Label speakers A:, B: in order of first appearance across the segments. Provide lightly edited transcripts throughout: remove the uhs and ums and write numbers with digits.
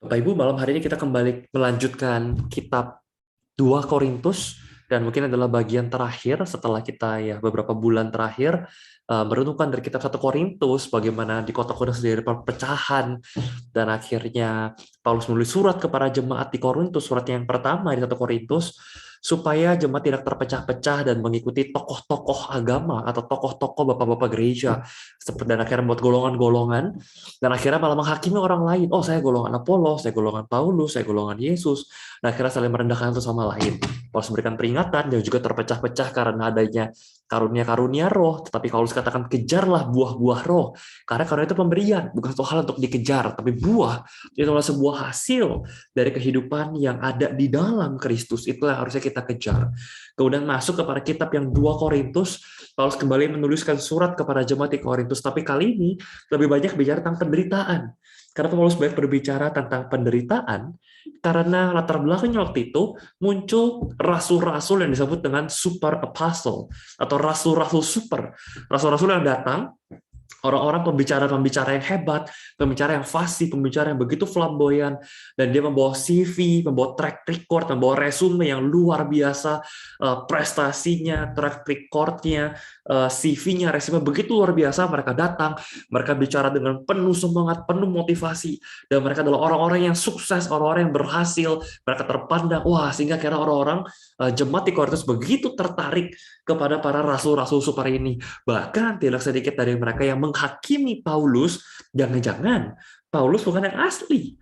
A: Bapak Ibu, malam hari ini kita kembali melanjutkan kitab 2 Korintus dan mungkin adalah bagian terakhir setelah kita ya beberapa bulan terakhir merenungkan dari kitab 1 Korintus bagaimana di kota Korintus dari perpecahan dan akhirnya Paulus menulis surat kepada jemaat di Korintus, surat yang pertama di 1 Korintus, supaya jemaat tidak terpecah-pecah dan mengikuti tokoh-tokoh agama atau tokoh-tokoh bapak-bapak gereja dan akhirnya membuat golongan-golongan dan akhirnya malah menghakimi orang lain. Oh, saya golongan Apolos, saya golongan Paulus, saya golongan Yesus. Nah, akhirnya saling merendahkan satu sama lain. Paulus memberikan peringatan dan juga terpecah-pecah karena adanya karunia-karunia roh, tetapi Paulus katakan kejarlah buah-buah roh. Karena karunia itu pemberian, bukan satu hal untuk dikejar, tapi buah itu adalah sebuah hasil dari kehidupan yang ada di dalam Kristus. Itulah yang harusnya kita kejar. Kemudian masuk kepada kitab yang 2 Korintus, Paulus kembali menuliskan surat kepada jemaat di Korintus, tapi kali ini lebih banyak bicara tentang penderitaan. Karena Paulus banyak berbicara tentang penderitaan, karena latar belakangnya waktu itu muncul rasul-rasul yang disebut dengan super apostle, atau rasul-rasul super. Rasul-rasul yang datang, orang-orang pembicara-pembicara yang hebat, pembicara yang fasih, pembicara yang begitu flamboyan, dan dia membawa CV, membawa track record, membawa resume yang luar biasa, prestasinya, track recordnya, CV-nya, resume begitu luar biasa. Mereka datang, mereka bicara dengan penuh semangat, penuh motivasi, dan mereka adalah orang-orang yang sukses, orang-orang yang berhasil, mereka terpandang, wah, sehingga kira orang-orang jemaat di Korintus begitu tertarik kepada para rasul-rasul super ini. Bahkan tidak sedikit dari mereka yang menghakimi Paulus, jangan-jangan Paulus bukan yang asli.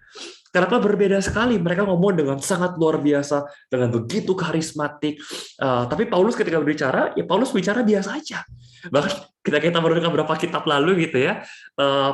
A: Kenapa berbeda sekali? Mereka ngomong dengan sangat luar biasa, dengan begitu karismatik. Tapi Paulus ketika berbicara, ya Paulus bicara biasa aja. Bahkan kita merenungkan beberapa kitab lalu gitu ya,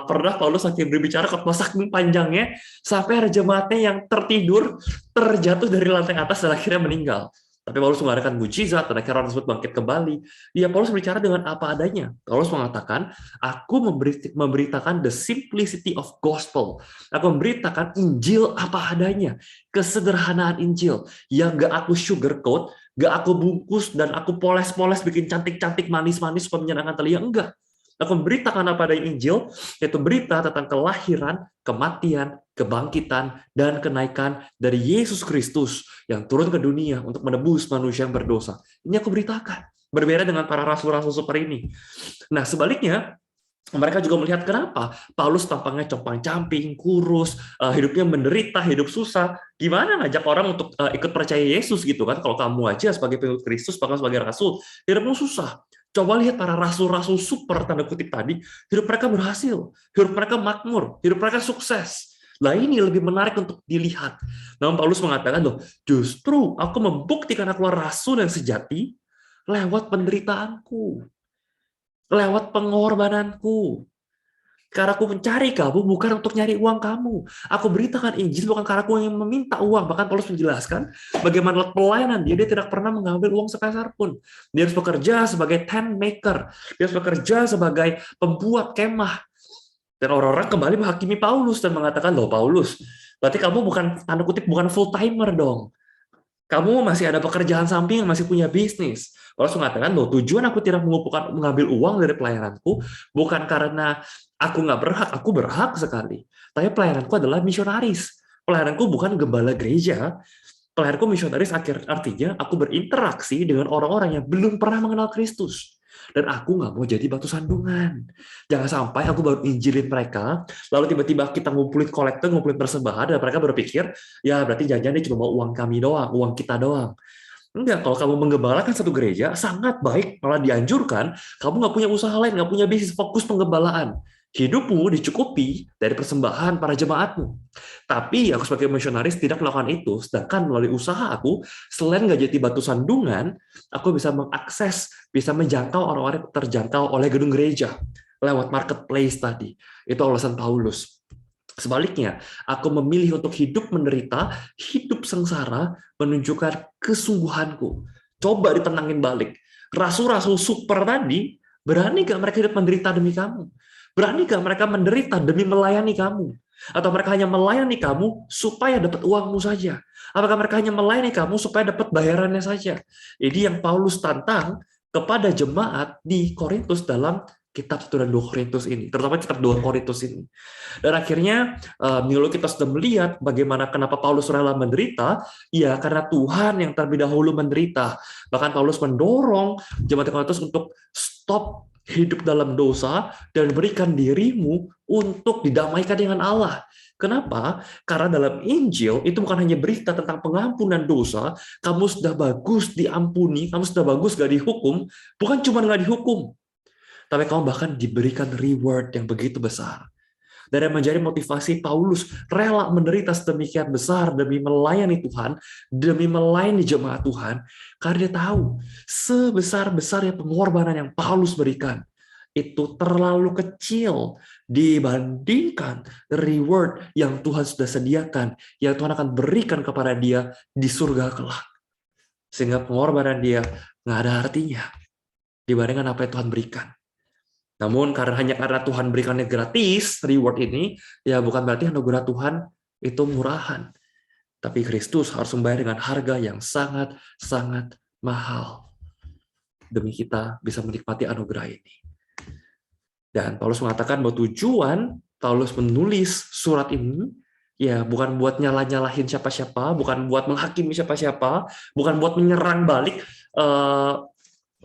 A: pernah Paulus saking berbicara saking panjangnya, sampai ada jemaatnya yang tertidur, terjatuh dari lantai atas dan akhirnya meninggal. Tapi Paulus mengadakan mujizat, dan akhirnya orang tersebut bangkit kembali. Ya, Paulus berbicara dengan apa adanya. Paulus mengatakan, aku memberitakan the simplicity of gospel. Aku memberitakan Injil apa adanya. Kesederhanaan Injil. Yang gak aku sugarcoat, gak aku bungkus, dan aku poles-poles bikin cantik-cantik, manis-manis, supaya menyenangkan telinga. Enggak. Aku memberitakan apa adanya Injil, yaitu berita tentang kelahiran, kematian, kebangkitan, dan kenaikan dari Yesus Kristus yang turun ke dunia untuk menebus manusia yang berdosa. Ini aku beritakan. Berbeda dengan para rasul-rasul super ini. Nah, sebaliknya, mereka juga melihat kenapa Paulus tampangnya compang-camping, kurus, hidupnya menderita, hidup susah. Gimana ngajak orang untuk ikut percaya Yesus gitu kan? Kalau kamu aja sebagai pengikut Kristus, bahkan sebagai rasul, hidupmu susah. Coba lihat para rasul-rasul super tanda kutip tadi, hidup mereka berhasil, hidup mereka makmur, hidup mereka sukses. Nah, ini lebih menarik untuk dilihat. Namun Paulus mengatakan, loh, justru aku membuktikan aku rasul yang sejati lewat penderitaanku, lewat pengorbananku. Karena aku mencari kamu bukan untuk nyari uang kamu. Aku beritakan Injil bukan karena aku yang meminta uang. Bahkan Paulus menjelaskan bagaimana pelayanan dia tidak pernah mengambil uang sepeser pun. Dia harus bekerja sebagai tent maker. Dia harus bekerja sebagai pembuat kemah. Dan orang-orang kembali menghakimi Paulus dan mengatakan, loh Paulus, berarti kamu bukan, tanda kutip, bukan full timer dong. Kamu masih ada pekerjaan samping, masih punya bisnis. Paulus mengatakan, loh, tujuan aku tidak mengambil uang dari pelayananku bukan karena aku nggak berhak, aku berhak sekali. Tapi pelayananku adalah misionaris. Pelayananku bukan gembala gereja. Pelayananku misionaris artinya aku berinteraksi dengan orang-orang yang belum pernah mengenal Kristus. Dan aku nggak mau jadi batu sandungan. Jangan sampai aku baru injilin mereka, lalu tiba-tiba kita ngumpulin kolektor, ngumpulin persembahan, dan mereka berpikir, ya berarti jangan-jangan dia cuma mau uang kami doang, uang kita doang. Enggak, kalau kamu menggembalakan satu gereja, sangat baik, malah dianjurkan, kamu nggak punya usaha lain, nggak punya bisnis, fokus penggembalaan. Hidupmu dicukupi dari persembahan para jemaatmu. Tapi aku sebagai misionaris tidak melakukan itu, sedangkan melalui usaha aku, selain nggak jadi batu sandungan, aku bisa mengakses, bisa menjangkau orang-orang yang terjangkau oleh gedung gereja lewat marketplace tadi. Itu alasan Paulus. Sebaliknya, aku memilih untuk hidup menderita, hidup sengsara, menunjukkan kesungguhanku. Coba ditenangin balik. Rasul-rasul super tadi, berani gak mereka hidup menderita demi kamu? Berani gak mereka menderita demi melayani kamu? Atau mereka hanya melayani kamu supaya dapat uangmu saja? Apakah mereka hanya melayani kamu supaya dapat bayarannya saja? Ini yang Paulus tantang kepada jemaat di Korintus dalam kitab 1 dan 2 Korintus ini, terutama kitab 2 Korintus ini. Dan akhirnya minggu lalu kita sudah melihat bagaimana kenapa Paulus rela menderita, ya karena Tuhan yang terlebih dahulu menderita. Bahkan Paulus mendorong jemaat Korintus untuk stop hidup dalam dosa dan berikan dirimu untuk didamaikan dengan Allah. Kenapa? Karena dalam Injil itu bukan hanya berita tentang pengampunan dosa, kamu sudah bagus diampuni, kamu sudah bagus gak dihukum, bukan cuma gak dihukum, tapi kamu bahkan diberikan reward yang begitu besar. Dan yang menjadi motivasi Paulus rela menderita sedemikian besar demi melayani Tuhan, demi melayani jemaat Tuhan, karena dia tahu sebesar-besarnya pengorbanan yang Paulus berikan itu terlalu kecil dibandingkan reward yang Tuhan sudah sediakan, yang Tuhan akan berikan kepada dia di surga kelak. Sehingga pengorbanan dia nggak ada artinya dibandingkan apa yang Tuhan berikan. Namun hanya karena Tuhan berikannya gratis, reward ini, ya bukan berarti anugerah Tuhan itu murahan. Tapi Kristus harus membayar dengan harga yang sangat-sangat mahal demi kita bisa menikmati anugerah ini. Dan Paulus mengatakan bahwa tujuan Paulus menulis surat ini ya bukan buat nyalahin siapa-siapa, bukan buat menghakimi siapa-siapa, bukan buat menyerang balik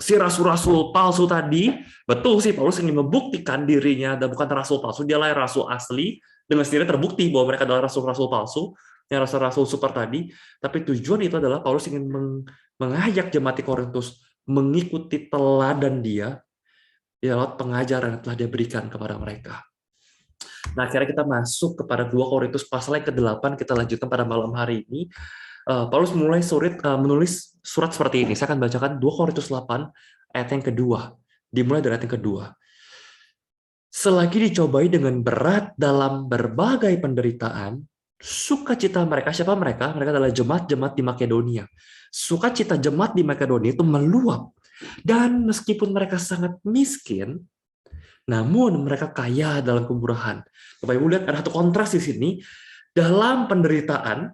A: si rasul-rasul palsu tadi. Betul sih, Paulus ingin membuktikan dirinya dan bukan rasul palsu, dialah rasul asli, dengan sendiri terbukti bahwa mereka adalah rasul-rasul palsu, yang rasul-rasul super tadi. Tapi tujuan itu adalah Paulus ingin mengajak jemaat di Korintus mengikuti teladan dia, lewat pengajaran yang telah dia berikan kepada mereka. Nah, akhirnya kita masuk kepada 2 Korintus pasal yang ke-8, kita lanjutkan pada malam hari ini. Paulus menulis surat seperti ini. Saya akan bacakan 2 Korintus 8 ayat yang kedua. Dimulai dari ayat yang kedua. Selagi dicobai dengan berat dalam berbagai penderitaan, sukacita mereka, siapa mereka? Mereka adalah jemaat-jemaat di Makedonia. Sukacita jemaat di Makedonia itu meluap. Dan meskipun mereka sangat miskin, namun mereka kaya dalam kemurahan. Bapak Ibu lihat ada satu kontras di sini. Dalam penderitaan,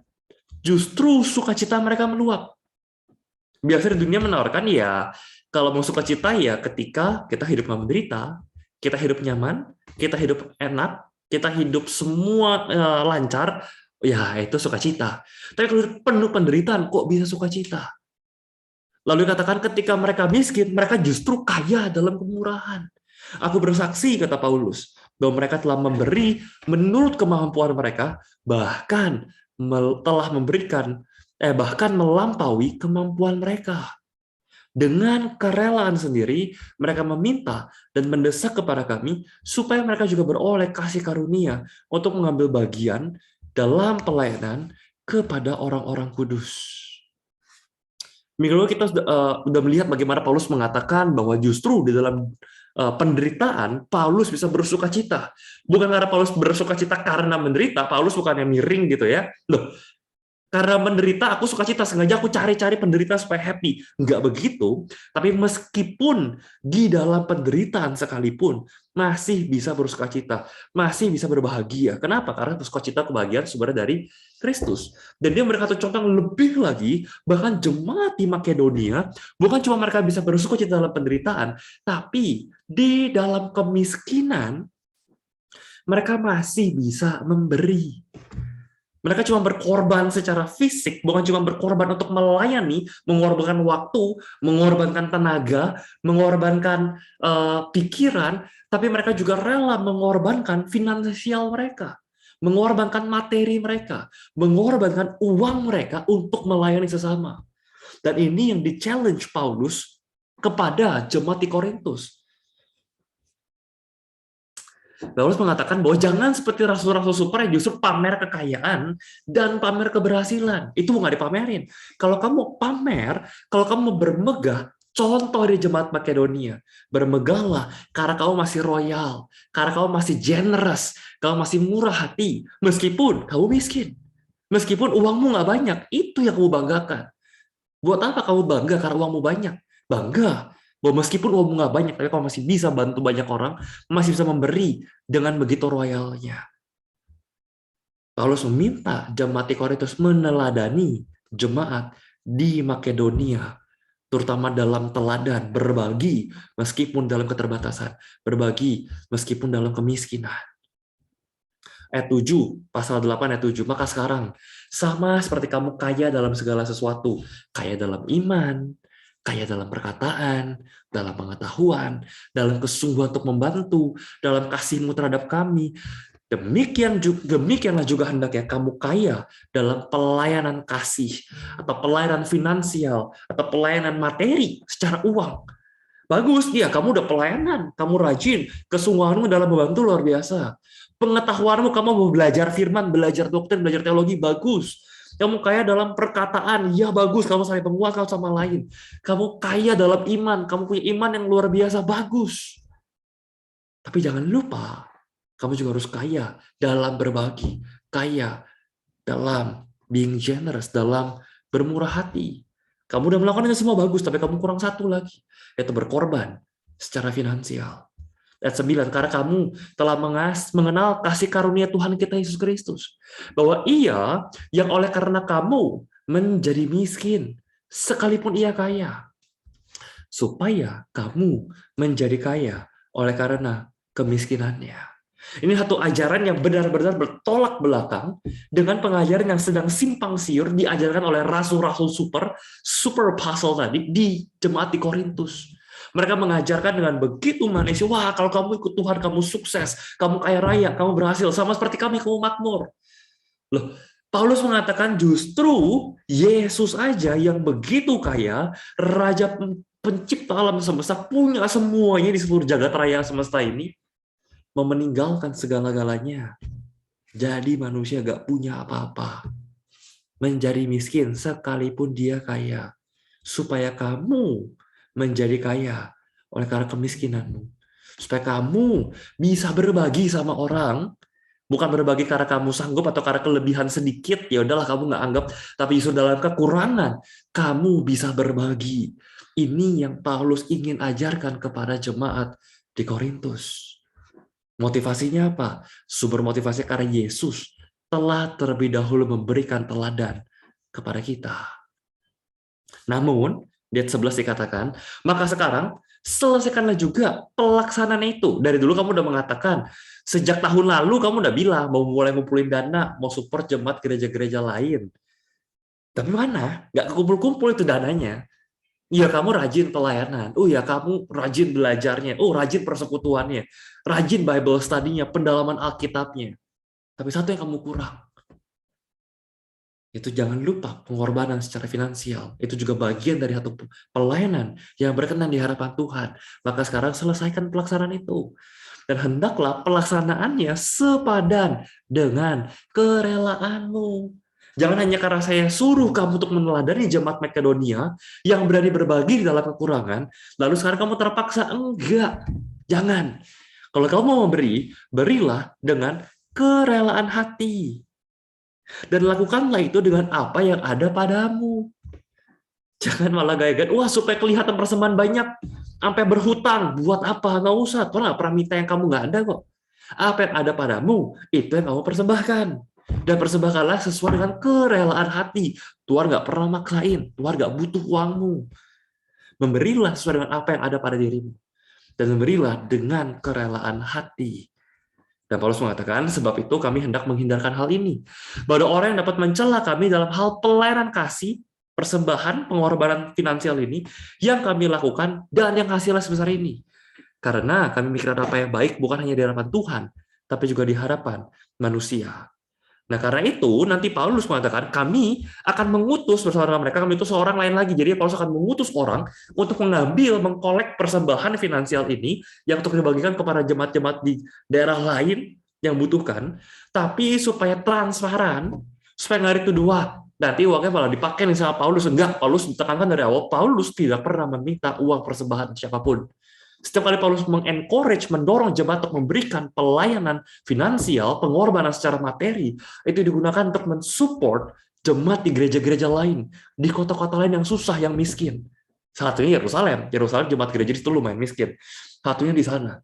A: justru sukacita mereka meluap. Biasanya di dunia menawarkan ya, kalau mau sukacita ya ketika kita hidup nggak menderita, kita hidup nyaman, kita hidup enak, kita hidup semua lancar, ya itu sukacita. Tapi kalau penuh penderitaan, kok bisa sukacita? Lalu dikatakan ketika mereka miskin, mereka justru kaya dalam kemurahan. Aku bersaksi, kata Paulus, bahwa mereka telah memberi menurut kemampuan mereka, bahkan telah memberikan, bahkan melampaui kemampuan mereka. Dengan kerelaan sendiri, mereka meminta dan mendesak kepada kami supaya mereka juga beroleh kasih karunia untuk mengambil bagian dalam pelayanan kepada orang-orang kudus. Minggu lalu kita sudah melihat bagaimana Paulus mengatakan bahwa justru di dalam penderitaan, Paulus bisa bersukacita. Bukan karena Paulus bersukacita karena menderita, Paulus bukannya miring gitu ya. Loh, karena menderita aku sukacita, sengaja aku cari-cari penderitaan supaya happy. Enggak begitu, tapi meskipun di dalam penderitaan sekalipun, masih bisa bersukacita, masih bisa berbahagia. Kenapa? Karena bersukacita kebahagiaan sumbernya dari Kristus. Dan dia memberikan satu contoh yang lebih lagi, bahkan jemaat di Makedonia, bukan cuma mereka bisa bersukacita dalam penderitaan, tapi di dalam kemiskinan, mereka masih bisa memberi. Mereka cuma berkorban secara fisik, bukan cuma berkorban untuk melayani, mengorbankan waktu, mengorbankan tenaga, mengorbankan pikiran, tapi mereka juga rela mengorbankan finansial mereka, mengorbankan materi mereka, mengorbankan uang mereka untuk melayani sesama. Dan ini yang di-challenge Paulus kepada jemaat di Korintus. Paulus mengatakan bahwa jangan seperti rasul-rasul super yang justru pamer kekayaan dan pamer keberhasilan. Itu nggak dipamerin. Kalau kamu pamer, kalau kamu bermegah, contoh di jemaat Makedonia, bermegahlah karena kamu masih royal, karena kamu masih generous, kamu masih murah hati, meskipun kamu miskin, meskipun uangmu nggak banyak, itu yang kamu banggakan. Buat apa kamu bangga karena uangmu banyak? Bangga bahwa meskipun uangmu nggak banyak, tapi kamu masih bisa bantu banyak orang, masih bisa memberi dengan begitu royalnya. Paulus meminta jemaat di Korintus meneladani jemaat di Makedonia terutama dalam teladan, berbagi meskipun dalam keterbatasan, berbagi meskipun dalam kemiskinan. Ayat 7, pasal 8 ayat 7, maka sekarang sama seperti kamu kaya dalam segala sesuatu, kaya dalam iman, kaya dalam perkataan, dalam pengetahuan, dalam kesungguhan untuk membantu, dalam kasihmu terhadap kami, demikianlah juga hendaknya kamu kaya dalam pelayanan kasih, atau pelayanan finansial, atau pelayanan materi secara uang. Bagus, iya kamu udah pelayanan, kamu rajin, kesungguhanmu dalam membantu luar biasa. Pengetahuanmu, kamu mau belajar firman, belajar doktrin, belajar teologi, bagus. Kamu kaya dalam perkataan, ya bagus, kamu saling penguat sama lain. Kamu kaya dalam iman, kamu punya iman yang luar biasa, bagus. Tapi jangan lupa, kamu juga harus kaya dalam berbagi, kaya dalam being generous, dalam bermurah hati. Kamu udah melakukan itu semua bagus, tapi kamu kurang satu lagi, yaitu berkorban secara finansial. Ayat 9, karena kamu telah mengenal kasih karunia Tuhan kita Yesus Kristus, bahwa Ia yang oleh karena kamu menjadi miskin, sekalipun Ia kaya, supaya kamu menjadi kaya oleh karena kemiskinannya. Ini satu ajaran yang benar-benar bertolak belakang dengan pengajaran yang sedang simpang siur diajarkan oleh rasul-rasul super apostle tadi di jemaat di Korintus. Mereka mengajarkan dengan begitu manis, wah kalau kamu ikut Tuhan, kamu sukses, kamu kaya raya, kamu berhasil, sama seperti kami, kamu makmur. Loh, Paulus mengatakan justru Yesus aja yang begitu kaya, Raja pencipta alam semesta, punya semuanya di seluruh jagat raya semesta ini, mau meninggalkan segala-galanya. Jadi manusia gak punya apa-apa. Menjadi miskin sekalipun dia kaya. Supaya kamu menjadi kaya oleh karena kemiskinanmu. Supaya kamu bisa berbagi sama orang, bukan berbagi karena kamu sanggup atau karena kelebihan sedikit, ya udahlah kamu nggak anggap, tapi justru dalam kekurangan kamu bisa berbagi. Ini yang Paulus ingin ajarkan kepada jemaat di Korintus. Motivasinya apa? Sumber motivasi karena Yesus telah terlebih dahulu memberikan teladan kepada kita. Namun, di ayat 11 dikatakan, maka sekarang selesaikanlah juga pelaksanaan itu. Dari dulu kamu udah mengatakan, sejak tahun lalu kamu udah bilang mau mulai ngumpulin dana, mau support jemaat gereja-gereja lain. Tapi mana? Nggak kekumpul-kumpul itu dananya. Ya kamu rajin pelayanan, oh ya kamu rajin belajarnya, oh rajin persekutuannya, rajin Bible study-nya, pendalaman Alkitabnya. Tapi satu yang kamu kurang, itu jangan lupa pengorbanan secara finansial. Itu juga bagian dari satu pelayanan yang berkenan di hadapan Tuhan. Maka sekarang selesaikan pelaksanaan itu. Dan hendaklah pelaksanaannya sepadan dengan kerelaanmu. Jangan hanya karena saya suruh kamu untuk meneladani jemaat Makedonia yang berani berbagi di dalam kekurangan, lalu sekarang kamu terpaksa. Enggak, jangan. Kalau kamu mau memberi, berilah dengan kerelaan hati. Dan lakukanlah itu dengan apa yang ada padamu. Jangan malah gaya-gaya, wah supaya kelihatan persembahan banyak, sampai berhutang, buat apa? Nggak usah, Tuhan nggak pernah minta yang kamu nggak ada kok. Apa yang ada padamu, itu yang kamu persembahkan. Dan persembahkanlah sesuai dengan kerelaan hati. Tuhan nggak pernah maksain, Tuhan nggak butuh uangmu. Memberilah sesuai dengan apa yang ada pada dirimu. Dan memberilah dengan kerelaan hati. Dan Paulus mengatakan, sebab itu kami hendak menghindarkan hal ini. Bahwa ada orang yang dapat mencela kami dalam hal pelayanan kasih, persembahan, pengorbanan finansial ini, yang kami lakukan, dan yang hasilnya sebesar ini. Karena kami mikirkan apa yang baik, bukan hanya di hadapan Tuhan, tapi juga di hadapan manusia. Nah, karena itu, nanti Paulus mengatakan, kami akan mengutus bersama mereka, kami itu seorang lain lagi. Jadi Paulus akan mengutus orang untuk mengambil, mengkolek persembahan finansial ini, yang untuk dibagikan kepada jemaat-jemaat di daerah lain yang butuhkan, tapi supaya transparan, supaya nggak dituduh, nanti uangnya malah dipakai nih sama Paulus. Enggak, Paulus ditekankan dari awal, Paulus tidak pernah meminta uang persembahan siapapun. Setiap kali Paulus mengencourage, mendorong jemaat untuk memberikan pelayanan finansial, pengorbanan secara materi, itu digunakan untuk mensupport jemaat di gereja-gereja lain, di kota-kota lain yang susah, yang miskin. Satunya Yerusalem. Yerusalem jemaat gereja itu lumayan miskin. Satunya di sana.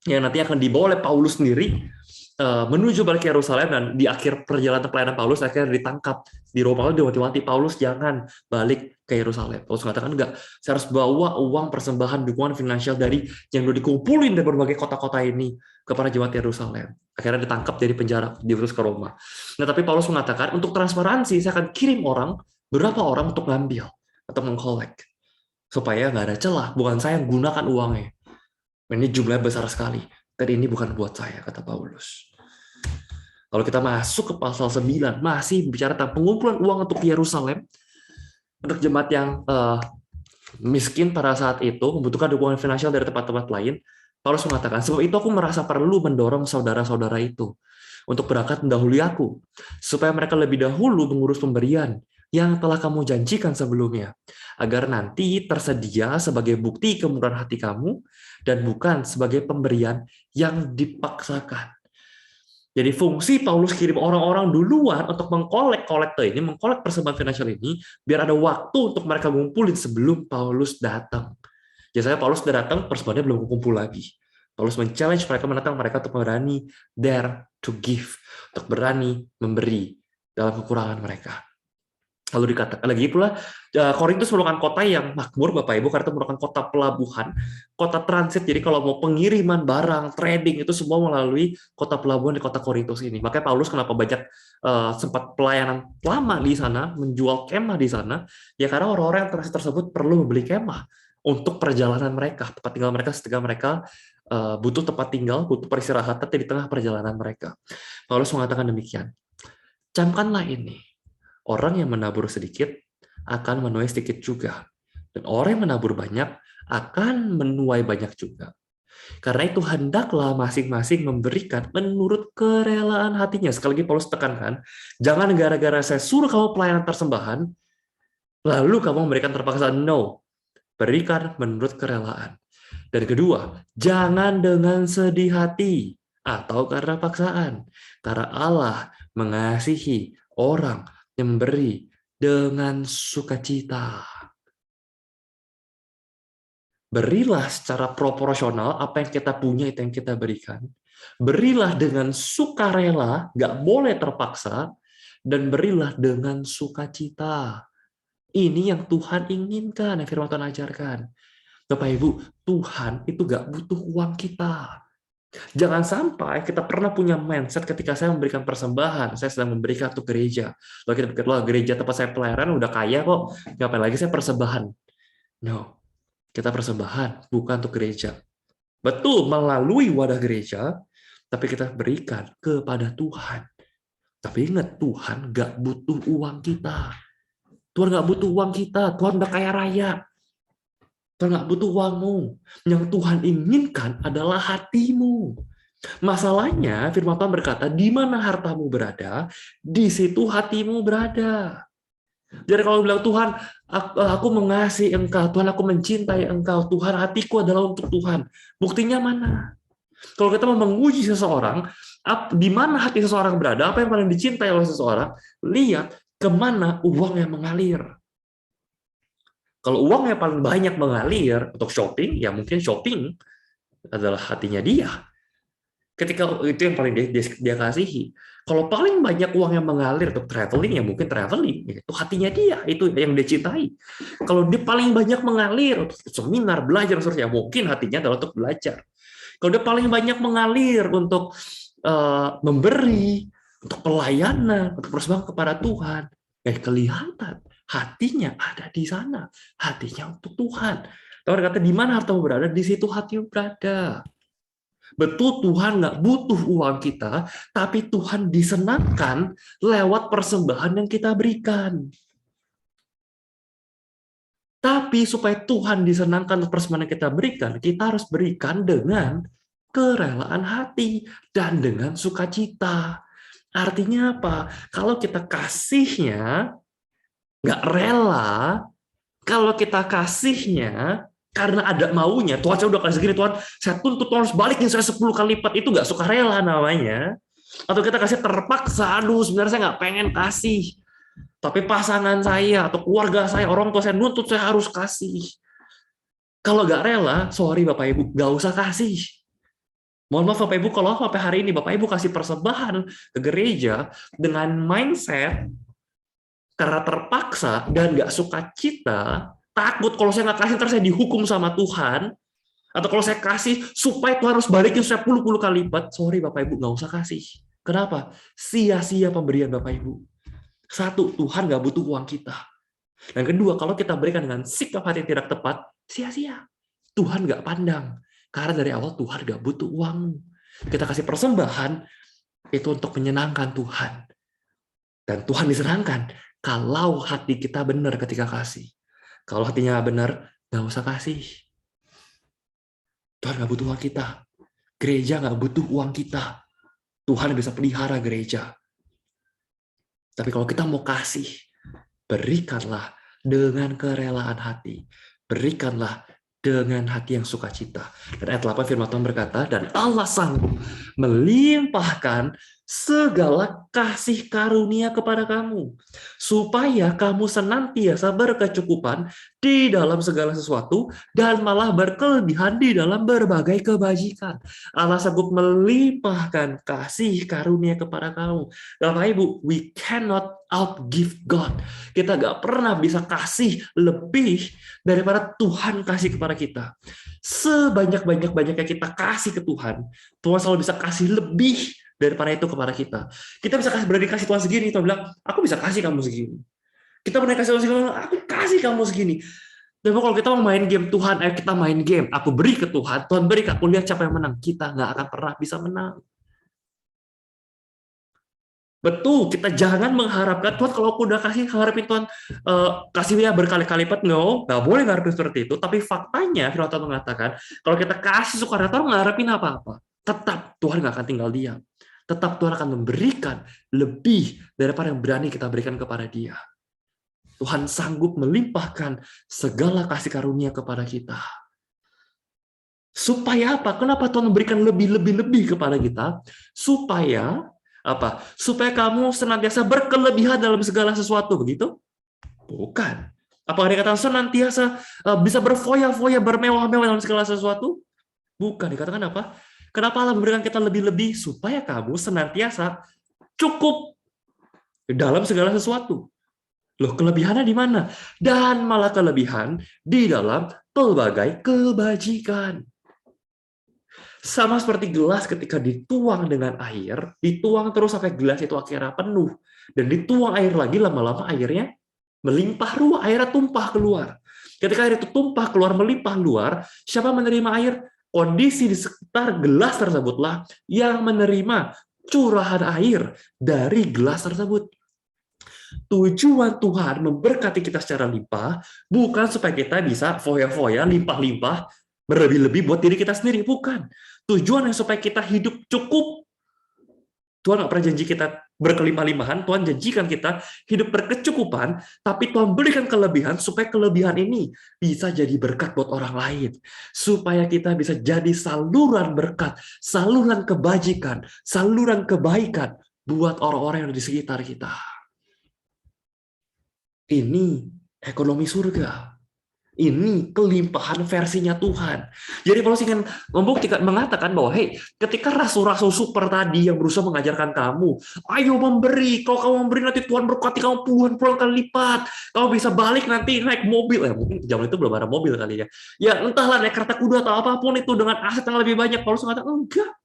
A: Yang nanti akan dibawa oleh Paulus sendiri menuju balik ke Yerusalem, dan di akhir perjalanan pelayanan Paulus akhirnya ditangkap di Roma. Lalu diwati-wati, Paulus jangan balik ke Yerusalem. Paulus mengatakan enggak, saya harus bawa uang persembahan, dukungan finansial dari yang udah dikumpulin dari berbagai kota-kota ini kepada jemaat Yerusalem. Akhirnya ditangkap dari penjara, diurus ke Roma. Nah, tapi Paulus mengatakan untuk transparansi saya akan kirim berapa orang untuk ngambil atau mengkolek, supaya nggak ada celah. Bukan saya yang gunakan uangnya. Ini jumlahnya besar sekali. Dan ini bukan buat saya, kata Paulus. Kalau kita masuk ke pasal 9, masih bicara tentang pengumpulan uang untuk Yerusalem, untuk jemaat yang miskin pada saat itu, membutuhkan dukungan finansial dari tempat-tempat lain, Paulus mengatakan, sebab itu aku merasa perlu mendorong saudara-saudara itu untuk berangkat mendahului aku, supaya mereka lebih dahulu mengurus pemberian yang telah kamu janjikan sebelumnya, agar nanti tersedia sebagai bukti kemurahan hati kamu, dan bukan sebagai pemberian yang dipaksakan. Jadi fungsi Paulus kirim orang-orang duluan untuk mengkolek persembahan finansial ini, biar ada waktu untuk mereka ngumpulin sebelum Paulus datang. Biasanya Paulus sudah datang, persembahannya belum kumpul lagi. Paulus men-challenge mereka, menantang mereka untuk berani dare to give, untuk berani memberi dalam kekurangan mereka. Lalu dikatakan lagi pula, Korintus merupakan kota yang makmur, Bapak Ibu, karena itu merupakan kota pelabuhan, kota transit. Jadi kalau mau pengiriman barang, trading, itu semua melalui kota pelabuhan di kota Korintus ini. Makanya Paulus kenapa banyak sempat pelayanan lama di sana, menjual kemah di sana, ya karena orang-orang yang transit tersebut perlu membeli kemah untuk perjalanan mereka, tempat tinggal mereka, ketika mereka butuh tempat tinggal, butuh peristirahatan di tengah perjalanan mereka. Paulus mengatakan demikian. Camkanlah ini. Orang yang menabur sedikit akan menuai sedikit juga. Dan orang yang menabur banyak akan menuai banyak juga. Karena itu hendaklah masing-masing memberikan menurut kerelaan hatinya. Sekali lagi Paulus tekankan, jangan gara-gara saya suruh kamu pelayanan persembahan, lalu kamu memberikan terpaksa. No, berikan menurut kerelaan. Dan kedua, jangan dengan sedih hati atau karena paksaan. Karena Allah mengasihi orang yang memberi dengan sukacita. Berilah secara proporsional, apa yang kita punya itu yang kita berikan. Berilah dengan sukarela, nggak boleh terpaksa, dan berilah dengan sukacita. Ini yang Tuhan inginkan, yang firman Tuhan ajarkan. Bapak Ibu, Tuhan itu nggak butuh uang kita. Jangan sampai kita pernah punya mindset ketika saya memberikan persembahan, saya sedang memberikan untuk gereja. Lalu kita pikir, wah gereja tempat saya pelayanan udah kaya kok, ngapain lagi saya persembahan? No, kita persembahan bukan untuk gereja. Betul, melalui wadah gereja, tapi kita berikan kepada Tuhan. Tapi ingat, Tuhan nggak butuh uang kita. Tuhan nggak butuh uang kita, Tuhan udah kaya raya. Tuhan nggak butuh uangmu. Yang Tuhan inginkan adalah hatimu. Masalahnya, firman Tuhan berkata, di mana hartamu berada, di situ hatimu berada. Jadi kalau bilang, Tuhan, aku mengasihi Engkau, Tuhan, aku mencintai Engkau, Tuhan, hatiku adalah untuk Tuhan. Buktinya mana? Kalau kita mau menguji seseorang, di mana hati seseorang berada, apa yang paling dicintai oleh seseorang, lihat kemana uang yang mengalir. Kalau uangnya paling banyak mengalir untuk shopping, ya mungkin shopping adalah hatinya dia. Ketika itu yang paling dia kasihi. Kalau paling banyak uang yang mengalir untuk traveling, ya mungkin traveling. Itu hatinya dia, itu yang dia cintai. Kalau dia paling banyak mengalir untuk seminar, belajar, ya mungkin hatinya adalah untuk belajar. Kalau dia paling banyak mengalir untuk memberi, untuk pelayanan, untuk persembahan kepada Tuhan, kelihatan hatinya ada di sana, hatinya untuk Tuhan. Tuhan kata, di mana hartamu berada, di situ hatimu berada. Betul, Tuhan nggak butuh uang kita, tapi Tuhan disenangkan lewat persembahan yang kita berikan. Tapi supaya Tuhan disenangkan untuk persembahan yang kita berikan, kita harus berikan dengan kerelaan hati dan dengan sukacita. Artinya apa? Kalau kita kasihnya nggak rela, kalau kita kasihnya karena ada maunya, Tuhan saya udah kasih segini, Tuhan saya tuntut Tuhan harus balikin saya 10 kali lipat, itu nggak sukarela namanya. Atau kita kasih terpaksa, aduh sebenarnya saya nggak pengen kasih, tapi pasangan saya atau keluarga saya, orang tua saya nuntut saya harus kasih. Kalau nggak rela, sorry Bapak Ibu, nggak usah kasih. Mohon maaf Bapak Ibu, kalau sampai hari ini Bapak Ibu kasih persembahan ke gereja dengan mindset karena terpaksa dan nggak suka cita, takut kalau saya nggak kasih ntar saya dihukum sama Tuhan, atau kalau saya kasih supaya Tuhan harus balikin saya puluh-puluh kali lipat, sorry Bapak Ibu, nggak usah kasih. Kenapa? Sia-sia pemberian Bapak Ibu. Satu, Tuhan nggak butuh uang kita. Dan kedua, kalau kita berikan dengan sikap hati yang tidak tepat, sia-sia. Tuhan nggak pandang. Karena dari awal Tuhan nggak butuh uangmu. Kita kasih persembahan, itu untuk menyenangkan Tuhan. Dan Tuhan disenangkan kalau hati kita benar ketika kasih. Kalau hatinya benar, nggak usah kasih. Tuhan nggak butuh uang kita. Gereja nggak butuh uang kita. Tuhan bisa pelihara gereja. Tapi kalau kita mau kasih, berikanlah dengan kerelaan hati. Berikanlah dengan hati yang sukacita. Dan ayat 8 firman Tuhan berkata, dan Allah sanggup melimpahkan segala kasih karunia kepada kamu, supaya kamu senantiasa berkecukupan di dalam segala sesuatu, dan malah berkelebihan di dalam berbagai kebajikan. Allah sanggup melimpahkan kasih karunia kepada kamu. Bapak Ibu, we cannot outgive God. Kita gak pernah bisa kasih lebih daripada Tuhan kasih kepada kita. Sebanyak-banyaknya kita kasih ke Tuhan, Tuhan selalu bisa kasih lebih daripada itu kepada kita. Kita bisa berani kasih Tuhan segini, Tuhan bilang, aku bisa kasih kamu segini. Kita berani kasih Tuhan segini, aku kasih kamu segini. Dan kalau kita mau main game Tuhan, kita main game, aku beri ke Tuhan, Tuhan beri ke aku, lihat siapa yang menang. Kita nggak akan pernah bisa menang. Betul, kita jangan mengharapkan Tuhan kalau aku udah kasih harapin Tuhan kasih ya berkali-kali lipat, nggak boleh ngarepin seperti itu. Tapi faktanya firman Tuhan mengatakan kalau kita kasih sukarela Tuhan ngarepin apa-apa, tetap Tuhan nggak akan tinggal diam. Tetap Tuhan akan memberikan lebih daripada yang berani kita berikan kepada Dia. Tuhan sanggup melimpahkan segala kasih karunia kepada kita. Supaya apa? Kenapa Tuhan memberikan lebih-lebih kepada kita? Supaya apa? Supaya kamu senantiasa berkelebihan dalam segala sesuatu, begitu? Bukan. Apakah dikatakan senantiasa bisa berfoya-foya, bermewah-mewah dalam segala sesuatu? Bukan. Dikatakan apa? Kenapa Allah memberikan kita lebih-lebih? Supaya kamu senantiasa cukup dalam segala sesuatu. Loh, kelebihannya di mana? Dan malah kelebihan di dalam pelbagai kebajikan. Sama seperti gelas ketika dituang dengan air, dituang terus sampai gelas itu akhirnya penuh. Dan dituang air lagi, lama-lama airnya melimpah ruah, airnya tumpah keluar. Ketika air itu tumpah keluar, melimpah luar, siapa menerima air? Kondisi di sekitar gelas tersebutlah yang menerima curahan air dari gelas tersebut. Tujuan Tuhan memberkati kita secara limpah, bukan supaya kita bisa foya-foya, limpah-limpah, berlebih-lebih buat diri kita sendiri. Bukan. Tujuan yang supaya kita hidup cukup. Tuhan nggak pernah janji kita berkelimpah-limpahan, Tuhan janjikan kita hidup berkecukupan, tapi Tuhan berikan kelebihan supaya kelebihan ini bisa jadi berkat buat orang lain. Supaya kita bisa jadi saluran berkat, saluran kebajikan, saluran kebaikan buat orang-orang yang ada di sekitar kita. Ini ekonomi surga. Ini kelimpahan versinya Tuhan. Jadi Paulus ingin membuktikan, mengatakan bahwa, hey, ketika rasul-rasul super tadi yang berusaha mengajarkan kamu, ayo memberi, kalau kamu memberi nanti Tuhan berkati kamu puluhan-puluhan kali lipat, kamu bisa balik nanti naik mobil, mungkin zaman itu belum ada mobil kali ya, ya entahlah naik kereta kuda atau apapun itu dengan aset yang lebih banyak. Paulus mengatakan, enggak.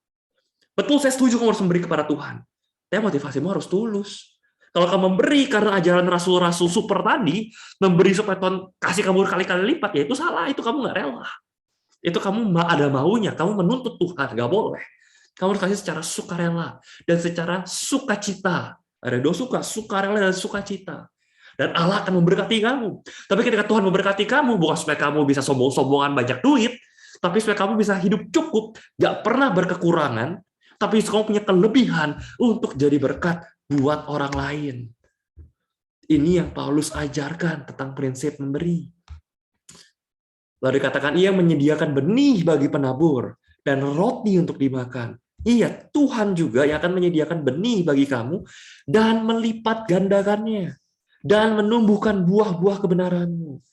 A: Betul, saya setuju kamu harus memberi kepada Tuhan. Tapi motivasimu harus tulus. Kalau kamu memberi karena ajaran rasul-rasul super tadi, memberi supaya Tuhan kasih kamu berkali-kali lipat, ya itu salah, itu kamu nggak rela. Itu kamu ada maunya, kamu menuntut Tuhan, nggak boleh. Kamu harus kasih secara sukarela dan secara sukacita. Ada dua sukarela dan sukacita. Dan Allah akan memberkati kamu. Tapi ketika Tuhan memberkati kamu, bukan supaya kamu bisa sombong-sombongan banyak duit, tapi supaya kamu bisa hidup cukup, nggak pernah berkekurangan, tapi kamu punya kelebihan untuk jadi berkat buat orang lain. Ini yang Paulus ajarkan tentang prinsip memberi. Lalu dikatakan, ia menyediakan benih bagi penabur dan roti untuk dimakan. Iya, Tuhan juga yang akan menyediakan benih bagi kamu dan melipat gandakannya dan menumbuhkan buah-buah kebenaranmu.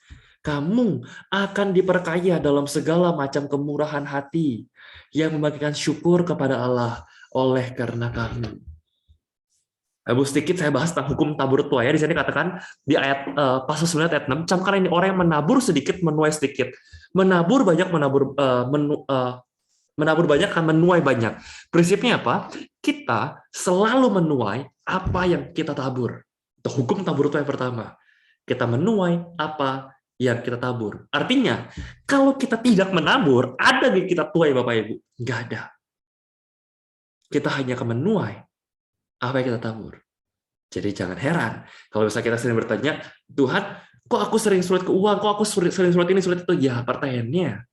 A: Kamu akan diperkaya dalam segala macam kemurahan hati yang membagikan syukur kepada Allah oleh karena kamu. Ibu, sedikit saya bahas tentang hukum tabur tuai ya. Di sini katakan di ayat pasal 9 ayat 6, camkan ini orang yang menabur sedikit menuai sedikit. Menabur banyak menabur banyak akan menuai banyak. Prinsipnya apa? Kita selalu menuai apa yang kita tabur. Itu hukum tabur tuai pertama. Kita menuai apa yang kita tabur. Artinya, kalau kita tidak menabur, ada yang kita tuai Bapak Ibu? Nggak ada. Kita hanya akan menuai apa yang kita tabur. Jadi jangan heran kalau misalnya kita sering bertanya, Tuhan, kok aku sering sulit ke uang, kok aku sering sulit ini, sulit itu? Ya, pertanyaannya,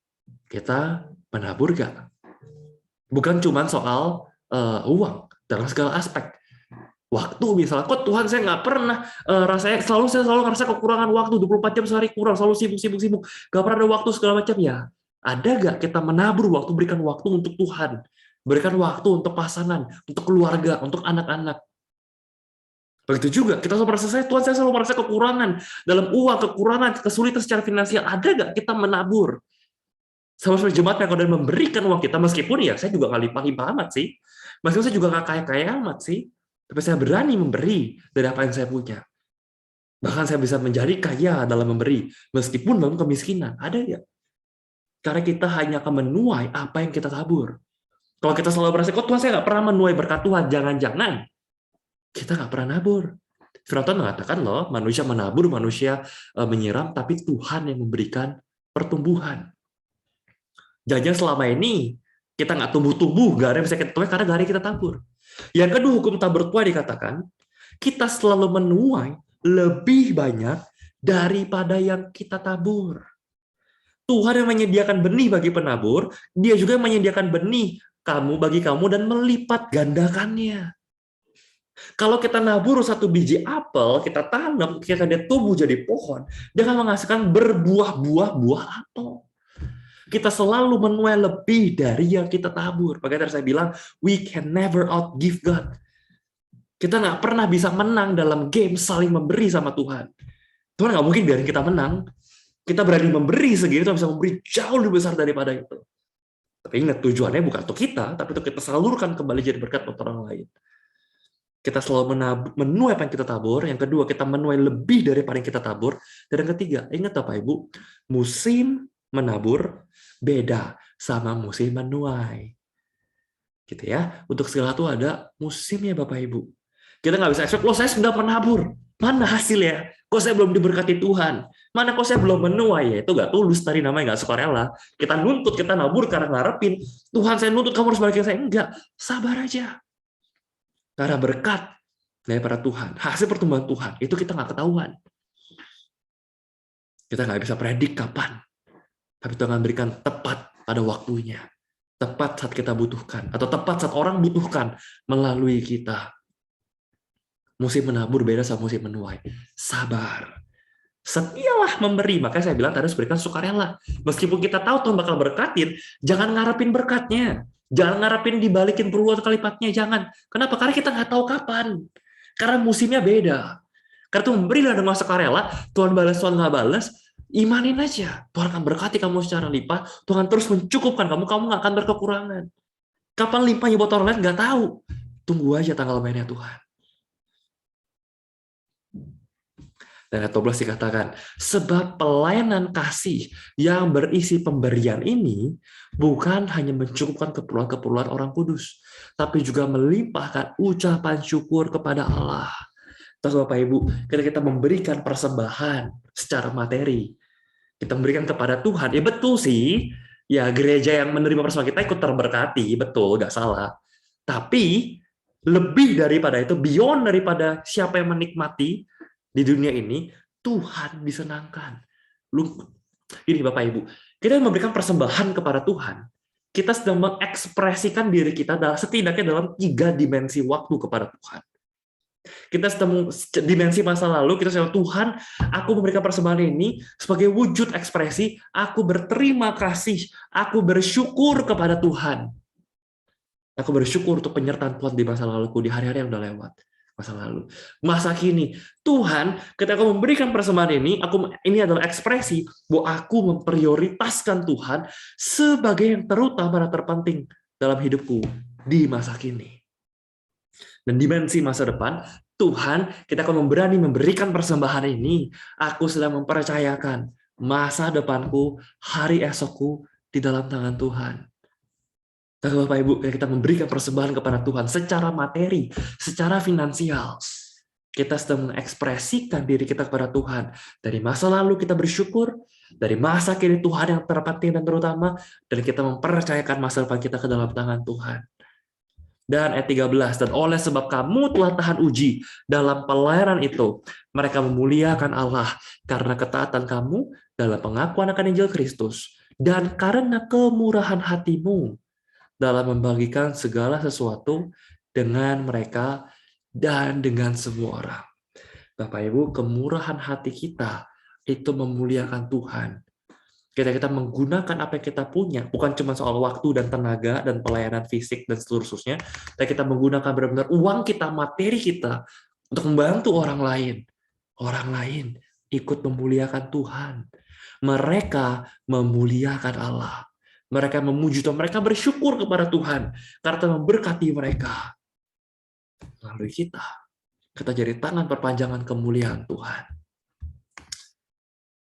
A: kita menabur gak? Bukan cuma soal uang, dalam segala aspek. Waktu misalnya, kok Tuhan saya nggak pernah rasanya saya selalu ngerasa kekurangan waktu 24 jam sehari kurang, selalu sibuk, nggak pernah ada waktu segala macam ya. Ada nggak kita menabur waktu, berikan waktu untuk Tuhan, berikan waktu untuk pasangan, untuk keluarga, untuk anak-anak. Begitu juga, kita selalu merasa, Tuhan saya selalu merasa kekurangan dalam uang, kekurangan, kesulitan secara finansial. Ada nggak kita menabur? Sama-sama jemaat yang kemudian memberikan uang kita, meskipun ya saya juga nggak limpah-limpah amat sih, meskipun saya juga nggak kaya-kaya amat sih, tapi saya berani memberi dari apa yang saya punya. Bahkan saya bisa menjadi kaya dalam memberi, meskipun dalam kemiskinan. Ada ya? Karena kita hanya akan menuai apa yang kita tabur. Kalau kita selalu merasa, kok Tuhan saya nggak pernah menuai berkat Tuhan, jangan-jangan kita nggak pernah nabur. Firman Tuhan mengatakan loh, manusia menabur, manusia menyiram, tapi Tuhan yang memberikan pertumbuhan. Jangan selama ini kita nggak tumbuh-tumbuh, nggak ada yang bisa kita tuai karena nggak ada yang kita tabur. Yang kedua, hukum tabur tuai dikatakan, kita selalu menuai lebih banyak daripada yang kita tabur. Tuhan yang menyediakan benih bagi penabur, Dia juga yang menyediakan benih bagi kamu dan melipat gandakannya. Kalau kita nabur satu biji apel, kita tanam, ketika dia tumbuh jadi pohon, dia akan menghasilkan berbuah-buah apel. Kita selalu menuai lebih dari yang kita tabur. Makanya saya bilang, we can never outgive God. Kita nggak pernah bisa menang dalam game saling memberi sama Tuhan. Tuhan nggak mungkin biarin kita menang. Kita berani memberi segini, Tuhan bisa memberi jauh lebih besar daripada itu. Tapi ingat, tujuannya bukan untuk kita, tapi untuk kita salurkan kembali jadi berkat untuk orang lain. Kita selalu menuai apa yang kita tabur. Yang kedua, kita menuai lebih daripada yang kita tabur. Dan yang ketiga, ingat Bapak Ibu, musim menabur beda sama musim menuai. Gitu ya. Untuk segala itu ada musimnya Bapak Ibu. Kita nggak bisa expect, loh saya sudah menabur. Mana hasilnya? Kok saya belum diberkati Tuhan? Mana kok saya belum menuai? Ya, itu nggak tulus tadi, namanya nggak sukarela. Kita nuntut, kita nabur karena ngarepin. Tuhan saya nuntut, kamu harus balikin saya. Enggak, sabar aja. Karena berkat daripada Tuhan, hasil pertumbuhan Tuhan, itu kita nggak ketahuan. Kita nggak bisa predik kapan. Tapi Tuhan berikan tepat pada waktunya. Tepat saat kita butuhkan. Atau tepat saat orang butuhkan melalui kita. Musim menabur beda sama musim menuai. Sabar. Setialah memberi. Makanya saya bilang tadi harus berikan sukarela. Meskipun kita tahu Tuhan bakal berkatin, jangan ngarepin berkatnya. Jangan ngarepin dibalikin berpuluh kali lipatnya. Jangan. Kenapa? Karena kita nggak tahu kapan. Karena musimnya beda. Karena Tuhan memberilah dengan sukarela, Tuhan balas, Tuhan nggak balas, imanin aja. Tuhan akan berkati kamu secara limpah. Tuhan terus mencukupkan kamu nggak akan berkekurangan. Kapan limpahnya buat orang lain nggak tahu. Tunggu aja tanggal mainnya Tuhan. Dan ayat 12 dikatakan, sebab pelayanan kasih yang berisi pemberian ini bukan hanya mencukupkan keperluan-keperluan orang kudus, tapi juga melimpahkan ucapan syukur kepada Allah. Terus Bapak Ibu, ketika kita memberikan persembahan secara materi, kita memberikan kepada Tuhan, ya betul sih, ya gereja yang menerima persembahan kita ikut terberkati, betul, nggak salah. Tapi lebih daripada itu, beyond daripada siapa yang menikmati, di dunia ini, Tuhan disenangkan. Ini Bapak Ibu, kita memberikan persembahan kepada Tuhan, kita sedang mengekspresikan diri kita setidaknya dalam 3 dimensi waktu kepada Tuhan. Kita sedang dimensi masa lalu, kita sedang Tuhan, aku memberikan persembahan ini sebagai wujud ekspresi, aku berterima kasih, aku bersyukur kepada Tuhan. Aku bersyukur untuk penyertaan Tuhan di masa laluku, di hari-hari yang udah lewat. Masa lalu. Masa kini, Tuhan, ketika aku memberikan persembahan ini adalah ekspresi bahwa aku memprioritaskan Tuhan sebagai yang terutama dan terpenting dalam hidupku di masa kini. Dan dimensi masa depan, Tuhan, kita akan berani memberikan persembahan ini. Aku sedang mempercayakan masa depanku, hari esokku di dalam tangan Tuhan. Dan Bapak Ibu, kita memberikan persembahan kepada Tuhan secara materi, secara finansial. Kita sedang mengekspresikan diri kita kepada Tuhan. Dari masa lalu kita bersyukur, dari masa kini Tuhan yang terpenting dan terutama, dan kita mempercayakan masa depan kita ke dalam tangan Tuhan. Dan ayat 13, dan oleh sebab kamu telah tahan uji dalam pelayanan itu, mereka memuliakan Allah karena ketaatan kamu dalam pengakuan akan Injil Kristus, dan karena kemurahan hatimu dalam membagikan segala sesuatu dengan mereka dan dengan semua orang. Bapak Ibu, kemurahan hati kita itu memuliakan Tuhan. Kita menggunakan apa yang kita punya, bukan cuma soal waktu dan tenaga dan pelayanan fisik dan seterusnya, tapi kita menggunakan benar-benar uang kita, materi kita untuk membantu orang lain. Orang lain ikut memuliakan Tuhan. Mereka memuliakan Allah. Mereka memuji Tuhan, mereka bersyukur kepada Tuhan karena memberkati mereka. Lalu kita jadi tangan perpanjangan kemuliaan Tuhan.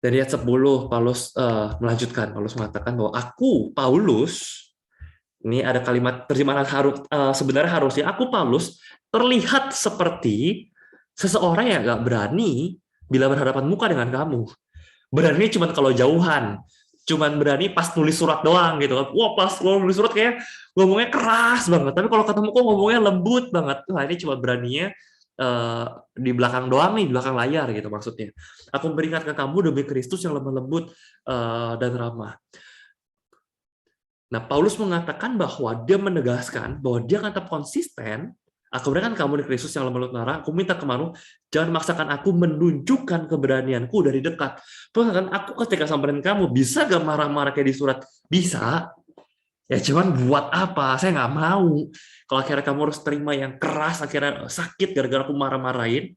A: Dari ayat 10, Paulus melanjutkan. Paulus mengatakan bahwa aku, Paulus, ini ada kalimat terjemahan sebenarnya harusnya, aku, Paulus, terlihat seperti seseorang yang gak berani bila berhadapan muka dengan kamu. Berani cuma kalau jauhan. Cuman berani pas nulis surat doang gitu kan. Wah, pas kalau nulis surat kayak ngomongnya keras banget. Tapi kalau ketemu kok ngomongnya lembut banget. Wah, ini cuma beraninya di belakang doang nih, di belakang layar gitu maksudnya. Aku memperingatkan kamu demi Kristus yang lemah lembut dan ramah. Nah, Paulus mengatakan bahwa dia menegaskan bahwa dia akan tetap konsisten. Aku berikan kamu di Kristus yang lemah lembut dan ramah. Aku minta kemana, jangan maksakan aku menunjukkan keberanianku dari dekat. Bahkan aku ketika samperin kamu, bisa gak marah-marah kayak di surat? Bisa. Ya cuman buat apa? Saya nggak mau. Kalau akhirnya kamu harus terima yang keras, akhirnya sakit gara-gara aku marah-marahin.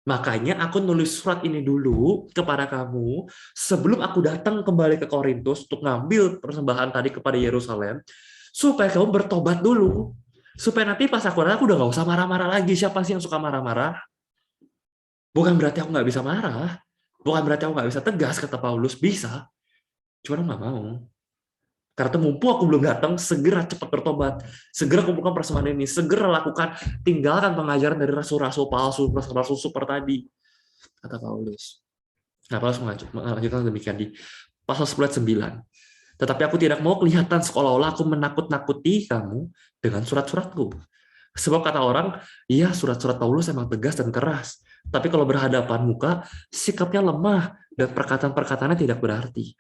A: Makanya aku nulis surat ini dulu kepada kamu sebelum aku datang kembali ke Korintus untuk ngambil persembahan tadi kepada Yerusalem, supaya kamu bertobat dulu. Supaya nanti pas aku datang, aku udah nggak usah marah-marah lagi. Siapa sih yang suka marah-marah? Bukan berarti aku nggak bisa marah. Bukan berarti aku nggak bisa tegas, kata Paulus. Bisa. Cuma aku nggak mau. Karena mumpung aku belum datang, segera cepat bertobat. Segera kumpulkan persembahan ini. Segera lakukan, tinggalkan pengajaran dari rasul-rasul palsu, rasul-rasul super tadi. Kata Paulus. Nah, Paulus melanjutkan demikian di pasal 10 ayat 9. Tetapi aku tidak mau kelihatan seolah-olah aku menakut-nakuti kamu dengan surat-suratku. Sebab kata orang, iya surat-surat Paulus emang tegas dan keras. Tapi kalau berhadapan muka, sikapnya lemah dan perkataan-perkataannya tidak berarti.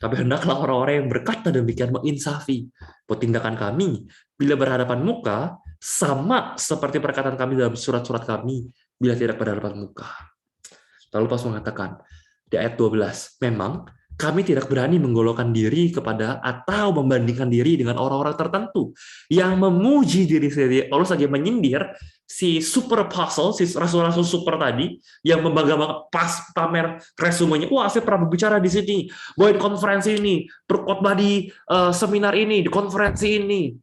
A: Tapi hendaklah orang-orang yang berkata demikian menginsafi bahwa tindakan kami bila berhadapan muka sama seperti perkataan kami dalam surat-surat kami bila tidak berhadapan muka. Lalu Paulus mengatakan di ayat 12, memang kami tidak berani menggolongkan diri kepada atau membandingkan diri dengan orang-orang tertentu yang memuji diri sendiri. Paulus lagi menyindir si super apostle, si rasul-rasul super tadi yang membangga-bangga pas pamer resumenya. Wah, saya pernah berbicara di sini, bawain konferensi ini, berkhotbah di seminar ini, di konferensi ini,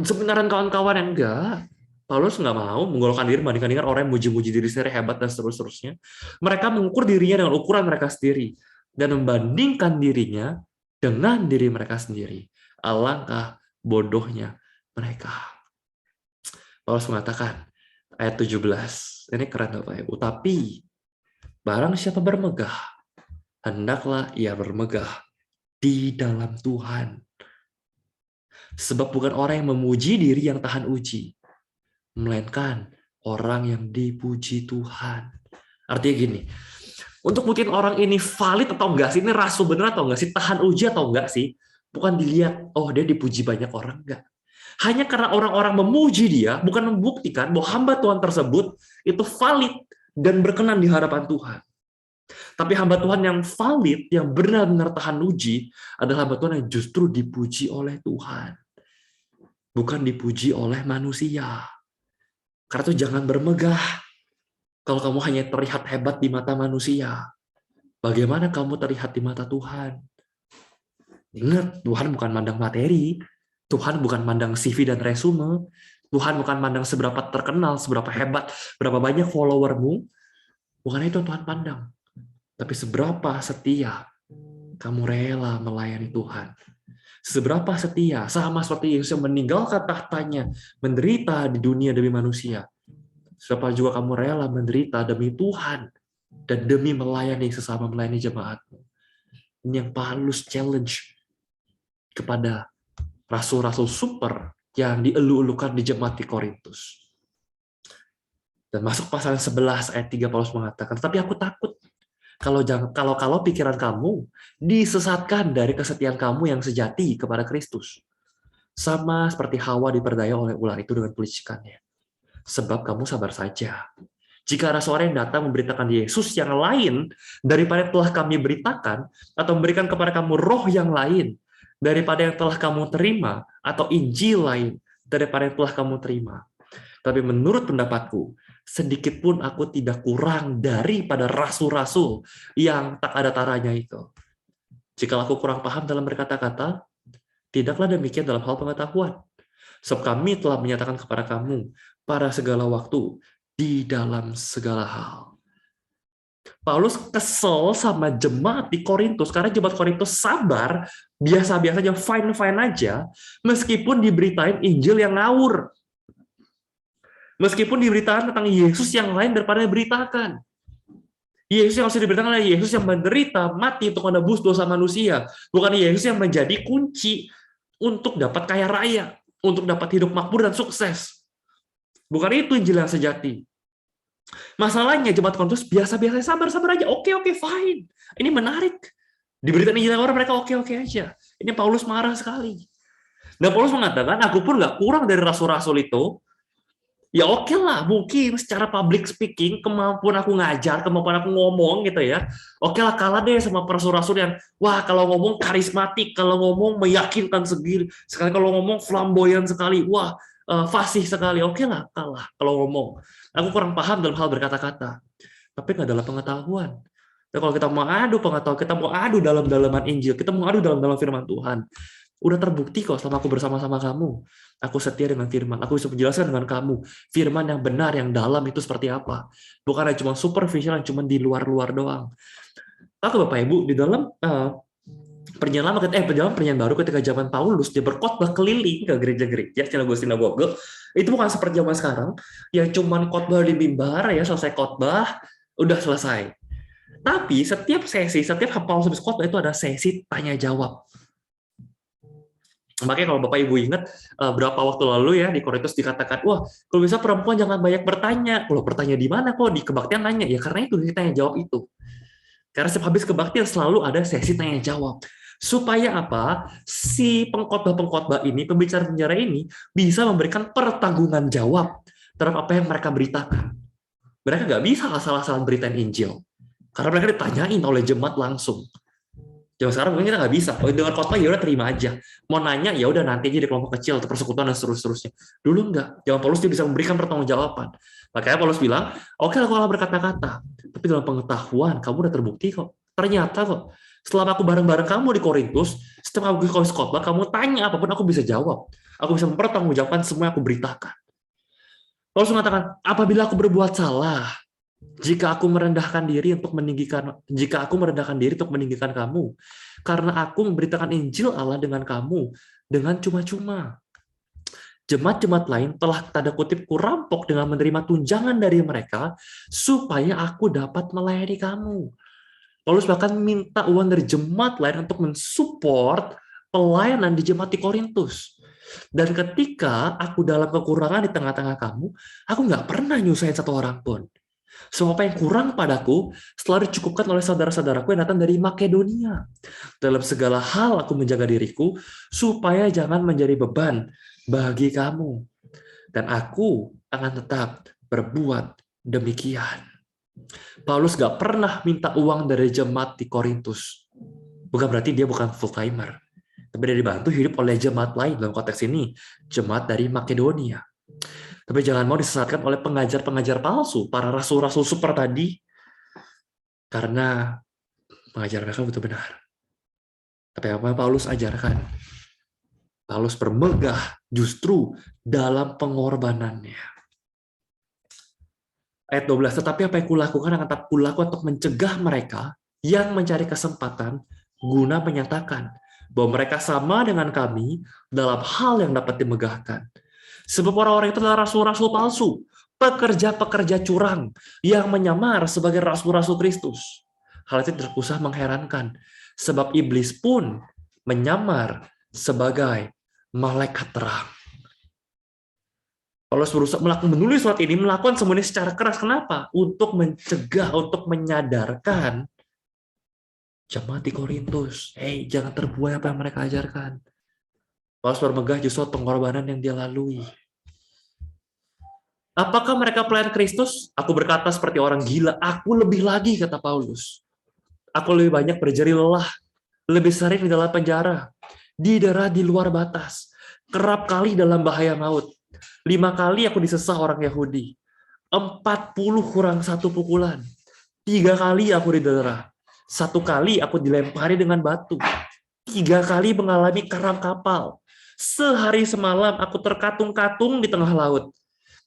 A: seminaran kawan-kawan yang enggak. Paulus nggak mau menggolongkan diri membandingkan orang yang muji-muji diri sendiri hebat dan seterusnya. Mereka mengukur dirinya dengan ukuran mereka sendiri dan membandingkan dirinya dengan diri mereka sendiri. Alangkah bodohnya mereka. Paulus mengatakan ayat 17. Ini keren Bapak Ibu. Tapi barang siapa bermegah, hendaklah ia bermegah di dalam Tuhan. Sebab bukan orang yang memuji diri yang tahan uji, melainkan orang yang dipuji Tuhan. Artinya gini, untuk mungkin orang ini valid atau enggak sih, ini rasul bener atau enggak sih, tahan uji atau enggak sih, bukan dilihat, oh dia dipuji banyak orang, enggak. Hanya karena orang-orang memuji dia, bukan membuktikan bahwa hamba Tuhan tersebut itu valid dan berkenan di hadapan Tuhan. Tapi hamba Tuhan yang valid, yang benar-benar tahan uji, adalah hamba Tuhan yang justru dipuji oleh Tuhan. Bukan dipuji oleh manusia. Karena itu jangan bermegah. Kalau kamu hanya terlihat hebat di mata manusia, bagaimana kamu terlihat di mata Tuhan? Ingat, Tuhan bukan mandang materi. Tuhan bukan mandang CV dan resume. Tuhan bukan mandang seberapa terkenal, seberapa hebat, berapa banyak followermu. Bukan itu Tuhan pandang. Tapi seberapa setia kamu rela melayani Tuhan. Seberapa setia, sama seperti Yesus yang meninggalkan tahtanya, menderita di dunia demi manusia. Seberapa juga kamu rela menderita demi Tuhan dan demi melayani sesama, melayani jemaatmu. Ini yang Paulus challenge kepada rasul-rasul super yang dielu-elukan di jemaat di Korintus. Dan masuk pasal 11 ayat 3 Paulus mengatakan, tapi aku takut kalau pikiran kamu disesatkan dari kesetiaan kamu yang sejati kepada Kristus. Sama seperti Hawa diperdaya oleh ular itu dengan pelicikannya. Sebab kamu sabar saja. Jika ada seorang yang datang memberitakan Yesus yang lain daripada yang telah kami beritakan, atau memberikan kepada kamu roh yang lain daripada yang telah kamu terima, atau Injil lain daripada yang telah kamu terima. Tapi menurut pendapatku, sedikit pun aku tidak kurang daripada rasul-rasul yang tak ada taranya itu. Jika aku kurang paham dalam berkata-kata, tidaklah demikian dalam hal pengetahuan. Sebab kami telah menyatakan kepada kamu pada segala waktu, di dalam segala hal. Paulus kesel sama jemaat di Korintus, karena jemaat Korintus sabar, biasa-biasa aja, fine-fine aja, meskipun diberitain Injil yang ngawur. Meskipun diberitakan tentang Yesus yang lain daripada diberitakan. Yesus yang harus diberitakan adalah Yesus yang menderita, mati untuk menebus dosa manusia. Bukan Yesus yang menjadi kunci untuk dapat kaya raya, untuk dapat hidup makmur dan sukses. Bukan itu Injil yang sejati. Masalahnya jemaat Korintus biasa-biasa, sabar-sabar aja. Oke, fine. Ini menarik. Diberitakan Injil yang orang, mereka oke aja. Ini Paulus marah sekali. Dan Paulus mengatakan, aku pun nggak kurang dari rasul-rasul itu. Ya oke lah, mungkin secara public speaking, kemampuan aku ngajar, kemampuan aku ngomong gitu ya, oke lah kalah deh sama rasul-rasul yang, wah kalau ngomong karismatik, kalau ngomong meyakinkan sekali, kalau ngomong flamboyan sekali, wah fasih sekali, oke lah kalah kalau ngomong. Aku kurang paham dalam hal berkata-kata, tapi nggak dalam pengetahuan. Dan kalau kita mau adu pengetahuan, kita mau adu dalam-dalaman Injil, kita mau adu dalam firman Tuhan, udah terbukti kok selama aku bersama-sama kamu. Aku setia dengan firman. Aku bisa menjelaskan dengan kamu firman yang benar, yang dalam itu seperti apa. Bukan hanya cuma superficial, yang cuma di luar-luar doang. Aku Bapak Ibu, di dalam perjalanan baru ketika zaman Paulus, dia berkhotbah keliling ke gereja-gereja, sinagoga, itu bukan seperti zaman sekarang, yang cuma khotbah di mimbar, ya selesai khotbah, udah selesai. Tapi setiap Paulus habis khotbah itu ada sesi tanya-jawab. Makanya kalau Bapak Ibu ingat berapa waktu lalu ya di Korintus dikatakan, wah kalau bisa perempuan jangan banyak bertanya. Kalau bertanya di mana kok di kebaktian nanya? Ya karena itu tanya jawab itu. Karena setiap habis kebaktian selalu ada sesi tanya jawab. Supaya apa? Si pengkhotbah ini, pembicara-pembicara ini bisa memberikan pertanggungan jawab terhadap apa yang mereka beritakan. Mereka nggak bisa asal-asalan beritain Injil. Karena mereka ditanyain oleh jemaat langsung. Zaman sekarang mungkin kita nggak bisa. Kalau dengar khotbah ya udah terima aja. Mau nanya ya udah nanti aja di kelompok kecil atau persekutuan dan seterusnya. Dulu enggak. Zaman Paulus dia bisa memberikan pertanggungjawaban. Makanya Paulus bilang, oke lah kalau berkata-kata, tapi dalam pengetahuan kamu udah terbukti kok. Ternyata kok selama aku bareng-bareng kamu di Korintus, setiap aku khotbah kamu tanya apapun aku bisa jawab. Aku bisa mempertanggungjawabkan semua yang aku beritakan. Paulus mengatakan, apabila aku berbuat salah, jika aku merendahkan diri untuk meninggikan kamu, karena aku memberitakan Injil Allah dengan kamu dengan cuma-cuma. Jemaat-jemaat lain telah tanda kutip kurampok dengan menerima tunjangan dari mereka supaya aku dapat melayani kamu. Paulus bahkan minta uang dari jemaat lain untuk mensupport pelayanan di jemaat di Korintus. Dan ketika aku dalam kekurangan di tengah-tengah kamu, aku nggak pernah nyusahin satu orang pun. Semua apa yang kurang padaku selalu dicukupkan oleh saudara-saudaraku yang datang dari Makedonia. Dalam segala hal aku menjaga diriku supaya jangan menjadi beban bagi kamu. Dan aku akan tetap berbuat demikian. Paulus gak pernah minta uang dari jemaat di Korintus. Bukan berarti dia bukan full-timer. Tapi dia dibantu hidup oleh jemaat lain. Dalam konteks ini, jemaat dari Makedonia. Tapi jangan mau disesatkan oleh pengajar-pengajar palsu, para rasul-rasul super tadi, karena pengajar mereka betul benar. Tapi apa yang Paulus ajarkan? Paulus bermegah justru dalam pengorbanannya. Ayat 12, tetapi apa yang kulakukan akan tetap kulakukan untuk mencegah mereka yang mencari kesempatan guna menyatakan bahwa mereka sama dengan kami dalam hal yang dapat dimegahkan. Sebab orang-orang itu adalah rasul-rasul palsu, pekerja-pekerja curang yang menyamar sebagai rasul-rasul Kristus. Hal itu tidak usah mengherankan, sebab iblis pun menyamar sebagai malaikat terang. Paulus berusaha menulis surat ini, melakukan semuanya secara keras. Kenapa? Untuk mencegah, untuk menyadarkan jemaat di Korintus. Hei, jangan terbuai apa yang mereka ajarkan. Paulus bermegah justru pengorbanan yang dia lalui. Apakah mereka pelayan Kristus? Aku berkata seperti orang gila. Aku lebih lagi, kata Paulus. Aku lebih banyak berjeri lelah, lebih sering di dalam penjara, didera di luar batas, kerap kali dalam bahaya maut. 5 kali aku disesah orang Yahudi. 40 kurang 1 pukulan. 3 kali aku didera. 1 kali aku dilempari dengan batu. 3 kali mengalami karam kapal. Sehari semalam aku terkatung-katung di tengah laut.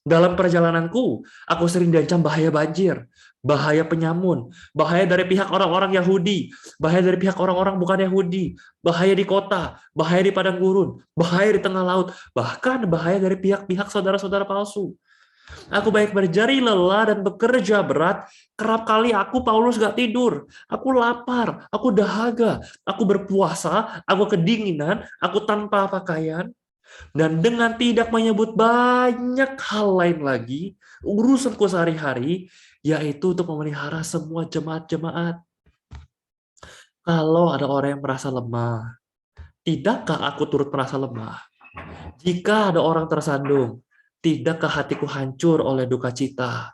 A: Dalam perjalananku, aku sering diancam bahaya banjir, bahaya penyamun, bahaya dari pihak orang-orang Yahudi, bahaya dari pihak orang-orang bukan Yahudi, bahaya di kota, bahaya di padang gurun, bahaya di tengah laut, bahkan bahaya dari pihak-pihak saudara-saudara palsu. Aku baik berjari lelah dan bekerja berat, kerap kali aku Paulus gak tidur, aku lapar, aku dahaga, aku berpuasa, aku kedinginan, aku tanpa pakaian. Dan dengan tidak menyebut banyak hal lain lagi, urusanku sehari-hari, yaitu untuk memelihara semua jemaat-jemaat. Kalau ada orang yang merasa lemah, tidakkah aku turut merasa lemah? Jika ada orang tersandung, tidakkah hatiku hancur oleh duka cita?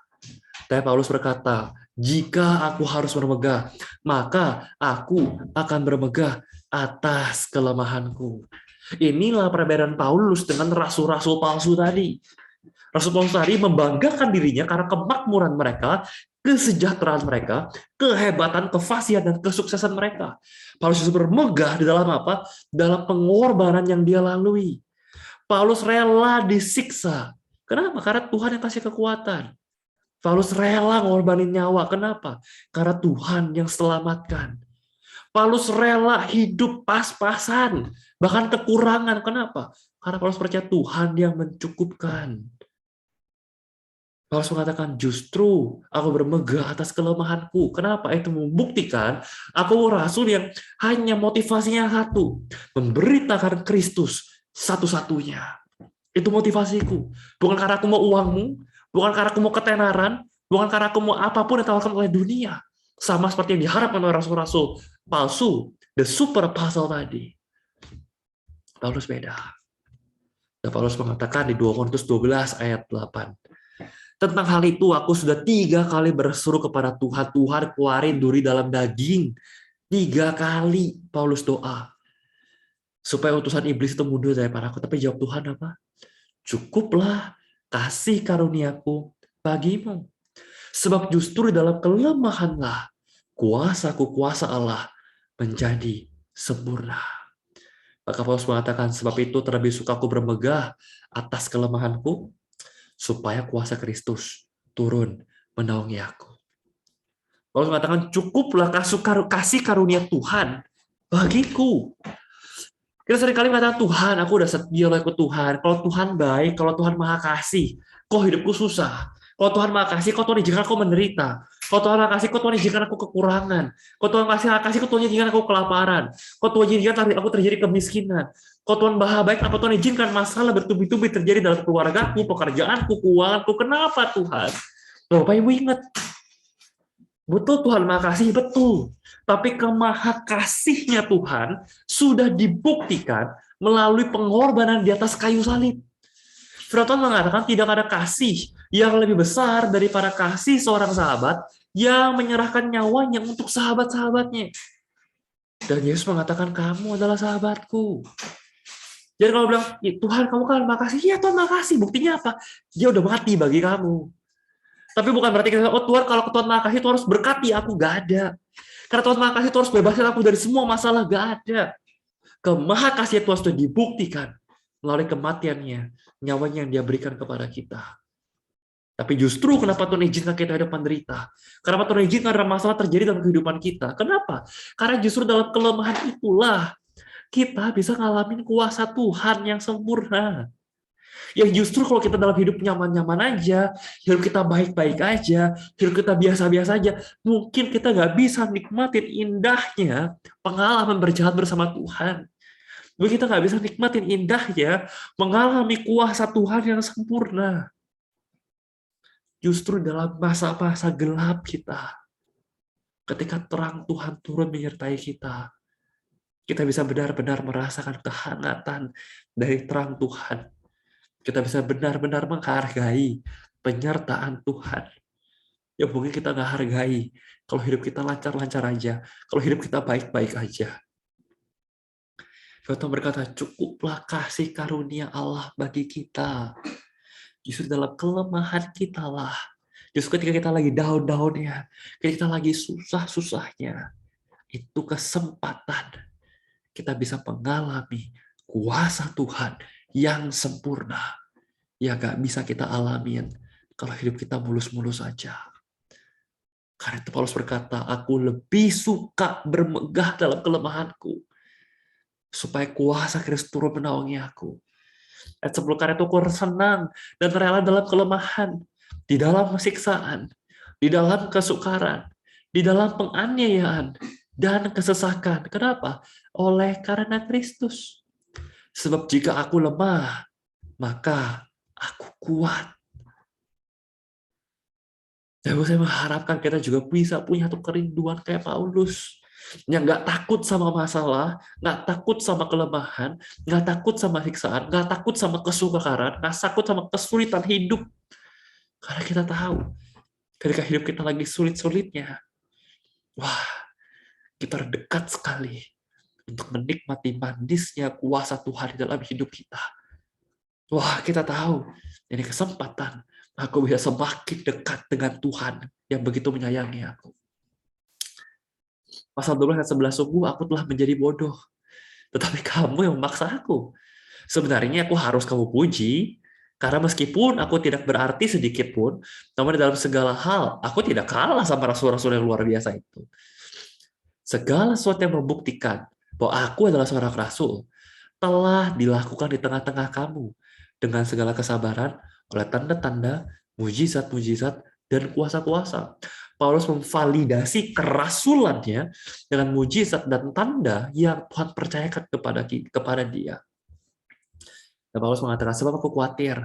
A: Tapi Paulus berkata, jika aku harus bermegah, maka aku akan bermegah atas kelemahanku. Inilah perbedaan Paulus dengan rasul-rasul palsu tadi. Rasul Paulus tadi membanggakan dirinya karena kemakmuran mereka, kesejahteraan mereka, kehebatan, kefasihan, dan kesuksesan mereka. Paulus justru bermegah di dalam apa? Dalam pengorbanan yang dia lalui. Paulus rela disiksa. Kenapa? Karena Tuhan yang kasih kekuatan. Paulus rela ngorbanin nyawa. Kenapa? Karena Tuhan yang selamatkan. Paulus rela hidup pas-pasan, bahkan kekurangan. Kenapa? Karena Paulus percaya Tuhan yang mencukupkan. Paulus mengatakan, justru aku bermegah atas kelemahanku. Kenapa? Itu membuktikan aku rasul yang hanya motivasinya satu, memberitakan Kristus satu-satunya. Itu motivasiku. Bukan karena aku mau uangmu, bukan karena aku mau ketenaran, bukan karena aku mau apapun yang ditawarkan oleh dunia. Sama seperti yang diharapkan oleh rasul-rasul palsu, the super apostle tadi. Paulus beda. Dan Paulus mengatakan di 2 Korintus 12 ayat 8. Tentang hal itu aku sudah 3 kali berseru kepada Tuhan, Tuhan keluarin duri dalam daging. 3 kali Paulus doa. Supaya utusan iblis itu mundur daripada aku. Tapi jawab Tuhan apa? Cukuplah kasih karuniaku bagimu. Sebab justru di dalam kelemahanlah kuasa Allah menjadi sempurna. Maka Paulus mengatakan, sebab itu terlebih suka aku bermegah atas kelemahanku, supaya kuasa Kristus turun menaungi aku. Paulus mengatakan, cukuplah kasih karunia Tuhan bagiku. Kita seringkali mengatakan, Tuhan, aku udah setia oleh Tuhan. Kalau Tuhan baik, kalau Tuhan maha kasih, kok hidupku susah. Kalau Tuhan maha kasih, kok Tuhan izinkan aku menderita. Kalau Tuhan maha kasih, kok Tuhan izinkan aku kekurangan. Kalau Tuhan maha kasih, kok Tuhan izinkan aku kelaparan. Kalau Tuhan izinkan aku terjadi kemiskinan. Kalau Tuhan maha baik, apa Tuhan izinkan masalah bertubi-tubi terjadi dalam keluargaku, pekerjaanku, keuanganku. Kenapa Tuhan? Bapak Ibu ingat, betul Tuhan maha kasih, betul. Tapi kemaha kasihnya Tuhan sudah dibuktikan melalui pengorbanan di atas kayu salib. Firman mengatakan tidak ada kasih yang lebih besar daripada kasih seorang sahabat yang menyerahkan nyawanya untuk sahabat-sahabatnya. Dan Yesus mengatakan, kamu adalah sahabatku. Jadi kalau bilang, Tuhan kamu kan makasih, ya Tuhan makasih. Buktinya apa? Dia udah mati bagi kamu. Tapi bukan berarti kita, oh Tuhan kalau Tuhan makasih, Tuhan harus berkati aku. Gak ada. Karena Tuhan makasih, Tuhan harus bebasin aku dari semua masalah. Gak ada. Kemahakasihan Tuhan sudah dibuktikan melalui kematiannya, nyawanya yang dia berikan kepada kita. Tapi justru kenapa Tuhan izinkan kita hidup menderita? Kenapa Tuhan izinkan masalah terjadi dalam kehidupan kita? Kenapa? Karena justru dalam kelemahan itulah kita bisa ngalamin kuasa Tuhan yang sempurna. Yang justru kalau kita dalam hidup nyaman-nyaman aja, hidup kita baik-baik aja, hidup kita biasa-biasa aja, mungkin kita nggak bisa nikmatin indahnya pengalaman berjalan bersama Tuhan. Mungkin kita nggak bisa nikmatin indahnya mengalami kuasa Tuhan yang sempurna. Justru dalam masa-masa gelap kita, ketika terang Tuhan turun menyertai kita, kita bisa benar-benar merasakan kehangatan dari terang Tuhan. Kita bisa benar-benar menghargai penyertaan Tuhan. Yang mungkin kita nggak hargai kalau hidup kita lancar-lancar aja, kalau hidup kita baik-baik aja. Tuhan berkata, cukuplah kasih karunia Allah bagi kita. Justru dalam kelemahan kita lah. Justru ketika kita lagi down-downnya, ketika kita lagi susah-susahnya, itu kesempatan kita bisa mengalami kuasa Tuhan yang sempurna. Ya gak bisa kita alamin kalau hidup kita mulus-mulus saja. Karena itu Paulus berkata, aku lebih suka bermegah dalam kelemahanku, supaya kuasa Kristus turun menaungi aku. Ayat 10, karena itu aku senang dan rela dalam kelemahan, di dalam siksaan, di dalam kesukaran, di dalam penganiayaan, dan kesesakan. Kenapa? Oleh karena Kristus. Sebab jika aku lemah, maka aku kuat. Dan saya mengharapkan kita juga bisa punya tuh kerinduan kayak Paulus. Yang nggak takut sama masalah, nggak takut sama kelemahan, nggak takut sama siksaan, nggak takut sama kesukaran, nggak takut sama kesulitan hidup. Karena kita tahu, ketika hidup kita lagi sulit-sulitnya, wah, kita dekat sekali untuk menikmati manisnya kuasa Tuhan di dalam hidup kita. Wah, kita tahu, ini kesempatan aku bisa semakin dekat dengan Tuhan yang begitu menyayangi aku. Pasal 12 ayat 11, sungguh aku telah menjadi bodoh, tetapi kamu yang memaksa aku. Sebenarnya aku harus kamu puji, karena meskipun aku tidak berarti sedikit pun, namun dalam segala hal, aku tidak kalah sama rasul-rasul yang luar biasa itu. Segala sesuatu yang membuktikan bahwa aku adalah seorang rasul, telah dilakukan di tengah-tengah kamu, dengan segala kesabaran, oleh tanda-tanda, mujizat-mujizat, dan kuasa-kuasa. Paulus memvalidasi kerasulannya dengan mujizat dan tanda yang Tuhan percayakan kepada dia. Dan Paulus mengatakan, sebab aku khawatir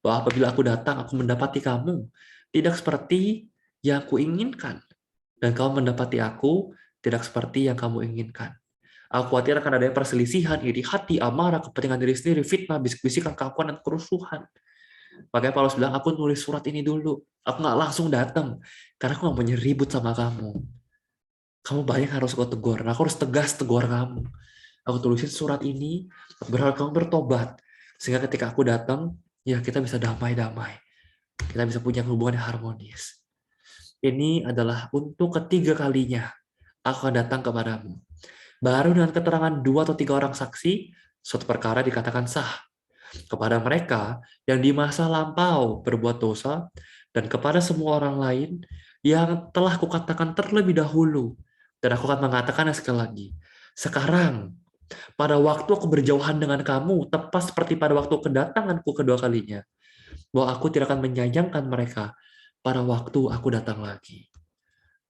A: bahwa apabila aku datang, aku mendapati kamu tidak seperti yang aku inginkan. Dan kamu mendapati aku tidak seperti yang kamu inginkan. Aku khawatir akan ada perselisihan, iri hati, amarah, kepentingan diri sendiri, fitnah, bisik-bisikan, keakuan, dan kerusuhan. Makanya Paulus bilang, aku nulis surat ini dulu. Aku nggak langsung datang. Karena aku nggak mau ribut sama kamu. Kamu banyak harus aku tegur. Aku harus tegas tegur kamu. Aku tulisin surat ini, berharap kamu bertobat. Sehingga ketika aku datang, ya kita bisa damai-damai. Kita bisa punya hubungan yang harmonis. Ini adalah untuk ketiga kalinya aku akan datang kepadamu. Baru dengan keterangan 2 atau 3 orang saksi, suatu perkara dikatakan sah. Kepada mereka yang di masa lampau berbuat dosa, dan kepada semua orang lain yang telah kukatakan terlebih dahulu. Dan aku akan mengatakannya sekali lagi. Sekarang, pada waktu aku berjauhan dengan kamu, tepat seperti pada waktu kedatanganku kedua kalinya, bahwa aku tidak akan menyayangkan mereka pada waktu aku datang lagi.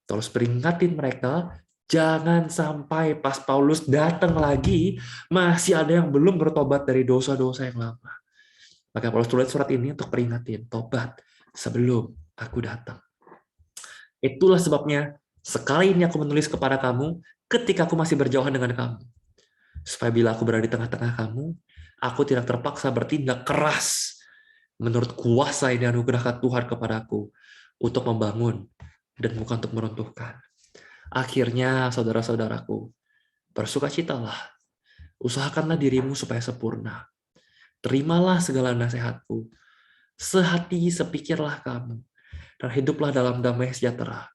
A: Terus peringatin mereka, jangan sampai pas Paulus datang lagi, masih ada yang belum bertobat dari dosa-dosa yang lama. Maka Paulus tulis surat ini untuk peringatin, tobat sebelum aku datang. Itulah sebabnya, sekali ini aku menulis kepada kamu, ketika aku masih berjauhan dengan kamu. Supaya bila aku berada di tengah-tengah kamu, aku tidak terpaksa bertindak keras menurut kuasa yang dianugerahkan Tuhan kepadaku untuk membangun dan bukan untuk meruntuhkan. Akhirnya, saudara-saudaraku, bersukacitalah Usahakanlah dirimu supaya sempurna. Terimalah segala nasihatku. Sehati sepikirlah kamu. Dan hiduplah dalam damai sejahtera.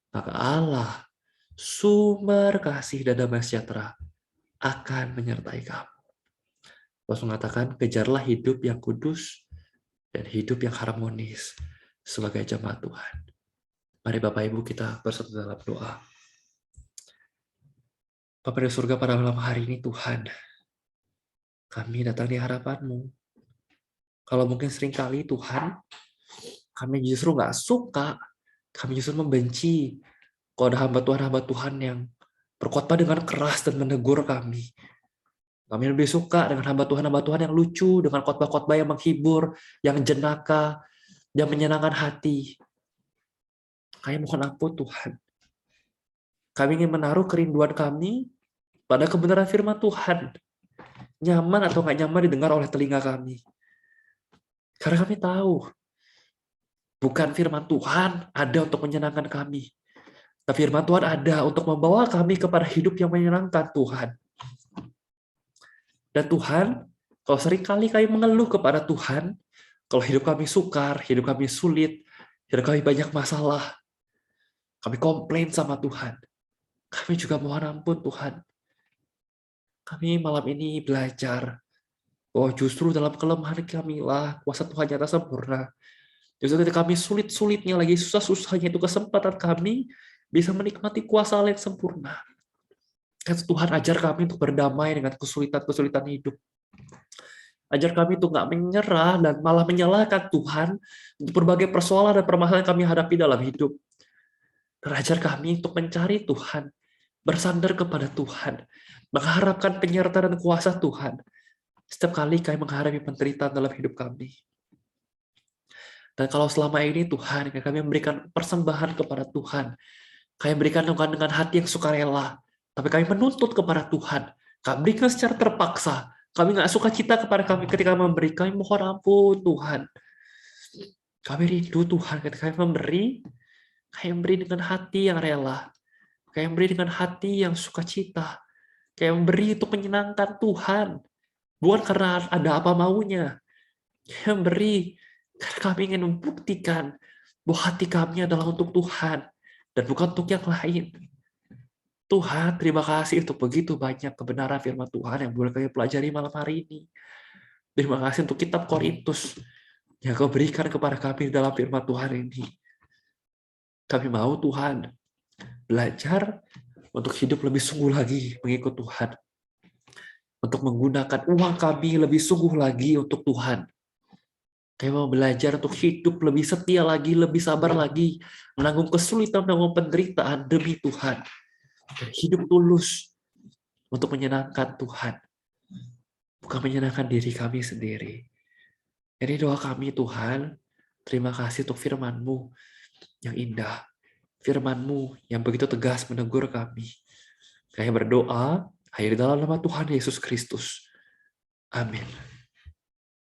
A: Maka Allah, sumber kasih dan damai sejahtera, akan menyertai kamu. Paulus mengatakan, kejarlah hidup yang kudus dan hidup yang harmonis sebagai jemaat Tuhan. Mari Bapak Ibu kita bersatu dalam doa. Bapa di surga, pada malam hari ini Tuhan, kami datang di harapan-Mu. Kalau mungkin seringkali Tuhan, kami justru nggak suka, kami justru membenci kalau ada hamba Tuhan yang berkhotbah dengan keras dan menegur kami. Kami lebih suka dengan hamba Tuhan yang lucu, dengan khotbah-khotbah yang menghibur, yang jenaka, yang menyenangkan hati. Kami mohon ampun Tuhan. Kami ingin menaruh kerinduan kami pada kebenaran firman Tuhan. Nyaman atau nggak nyaman didengar oleh telinga kami. Karena kami tahu, bukan firman Tuhan ada untuk menyenangkan kami. Tapi firman Tuhan ada untuk membawa kami kepada hidup yang menyenangkan Tuhan. Dan Tuhan, kalau seringkali kami mengeluh kepada Tuhan, kalau hidup kami sukar, hidup kami sulit, hidup kami banyak masalah, kami komplain sama Tuhan. Kami juga mohon ampun Tuhan. Kami malam ini belajar bahwa justru dalam kelemahan kami lah kuasa Tuhan nyata sempurna. Justru ketika kami sulit-sulitnya lagi, susah-susahnya itu kesempatan kami bisa menikmati kuasa Allah yang sempurna. Dan Tuhan ajar kami untuk berdamai dengan kesulitan-kesulitan hidup. Ajar kami untuk nggak menyerah dan malah menyalahkan Tuhan untuk berbagai persoalan dan permasalahan yang kami hadapi dalam hidup. Dan ajar kami untuk mencari Tuhan, bersandar kepada Tuhan, mengharapkan penyertaan dan kuasa Tuhan setiap kali kami menghadapi penderitaan dalam hidup kami. Dan kalau selama ini Tuhan, kami memberikan persembahan kepada Tuhan, kami berikan dengan hati yang sukarela, tapi kami menuntut kepada Tuhan, kami berikan secara terpaksa, kami nggak suka cita kepada kami ketika memberi, kami mohon ampun Tuhan. Kami rindu Tuhan ketika kami memberi dengan hati yang rela, kami memberi dengan hati yang sukacita, kami memberi untuk menyenangkan Tuhan, bukan karena ada apa maunya, kami memberi karena kami ingin membuktikan bahwa hati kami adalah untuk Tuhan dan bukan untuk yang lain. Tuhan, terima kasih untuk begitu banyak kebenaran firman Tuhan yang boleh kami pelajari malam hari ini. Terima kasih untuk kitab Korintus yang Kau berikan kepada kami dalam firman Tuhan ini. Kami mau Tuhan belajar untuk hidup lebih sungguh lagi mengikut Tuhan. Untuk menggunakan uang kami lebih sungguh lagi untuk Tuhan. Kami mau belajar untuk hidup lebih setia lagi, lebih sabar lagi, menanggung kesulitan, menanggung penderitaan demi Tuhan. Dan hidup tulus untuk menyenangkan Tuhan. Bukan menyenangkan diri kami sendiri. Jadi doa kami Tuhan, terima kasih untuk firman-Mu yang indah. Firman-Mu yang begitu tegas menegur kami. Kami berdoa, hanya di dalam nama Tuhan Yesus Kristus. Amin.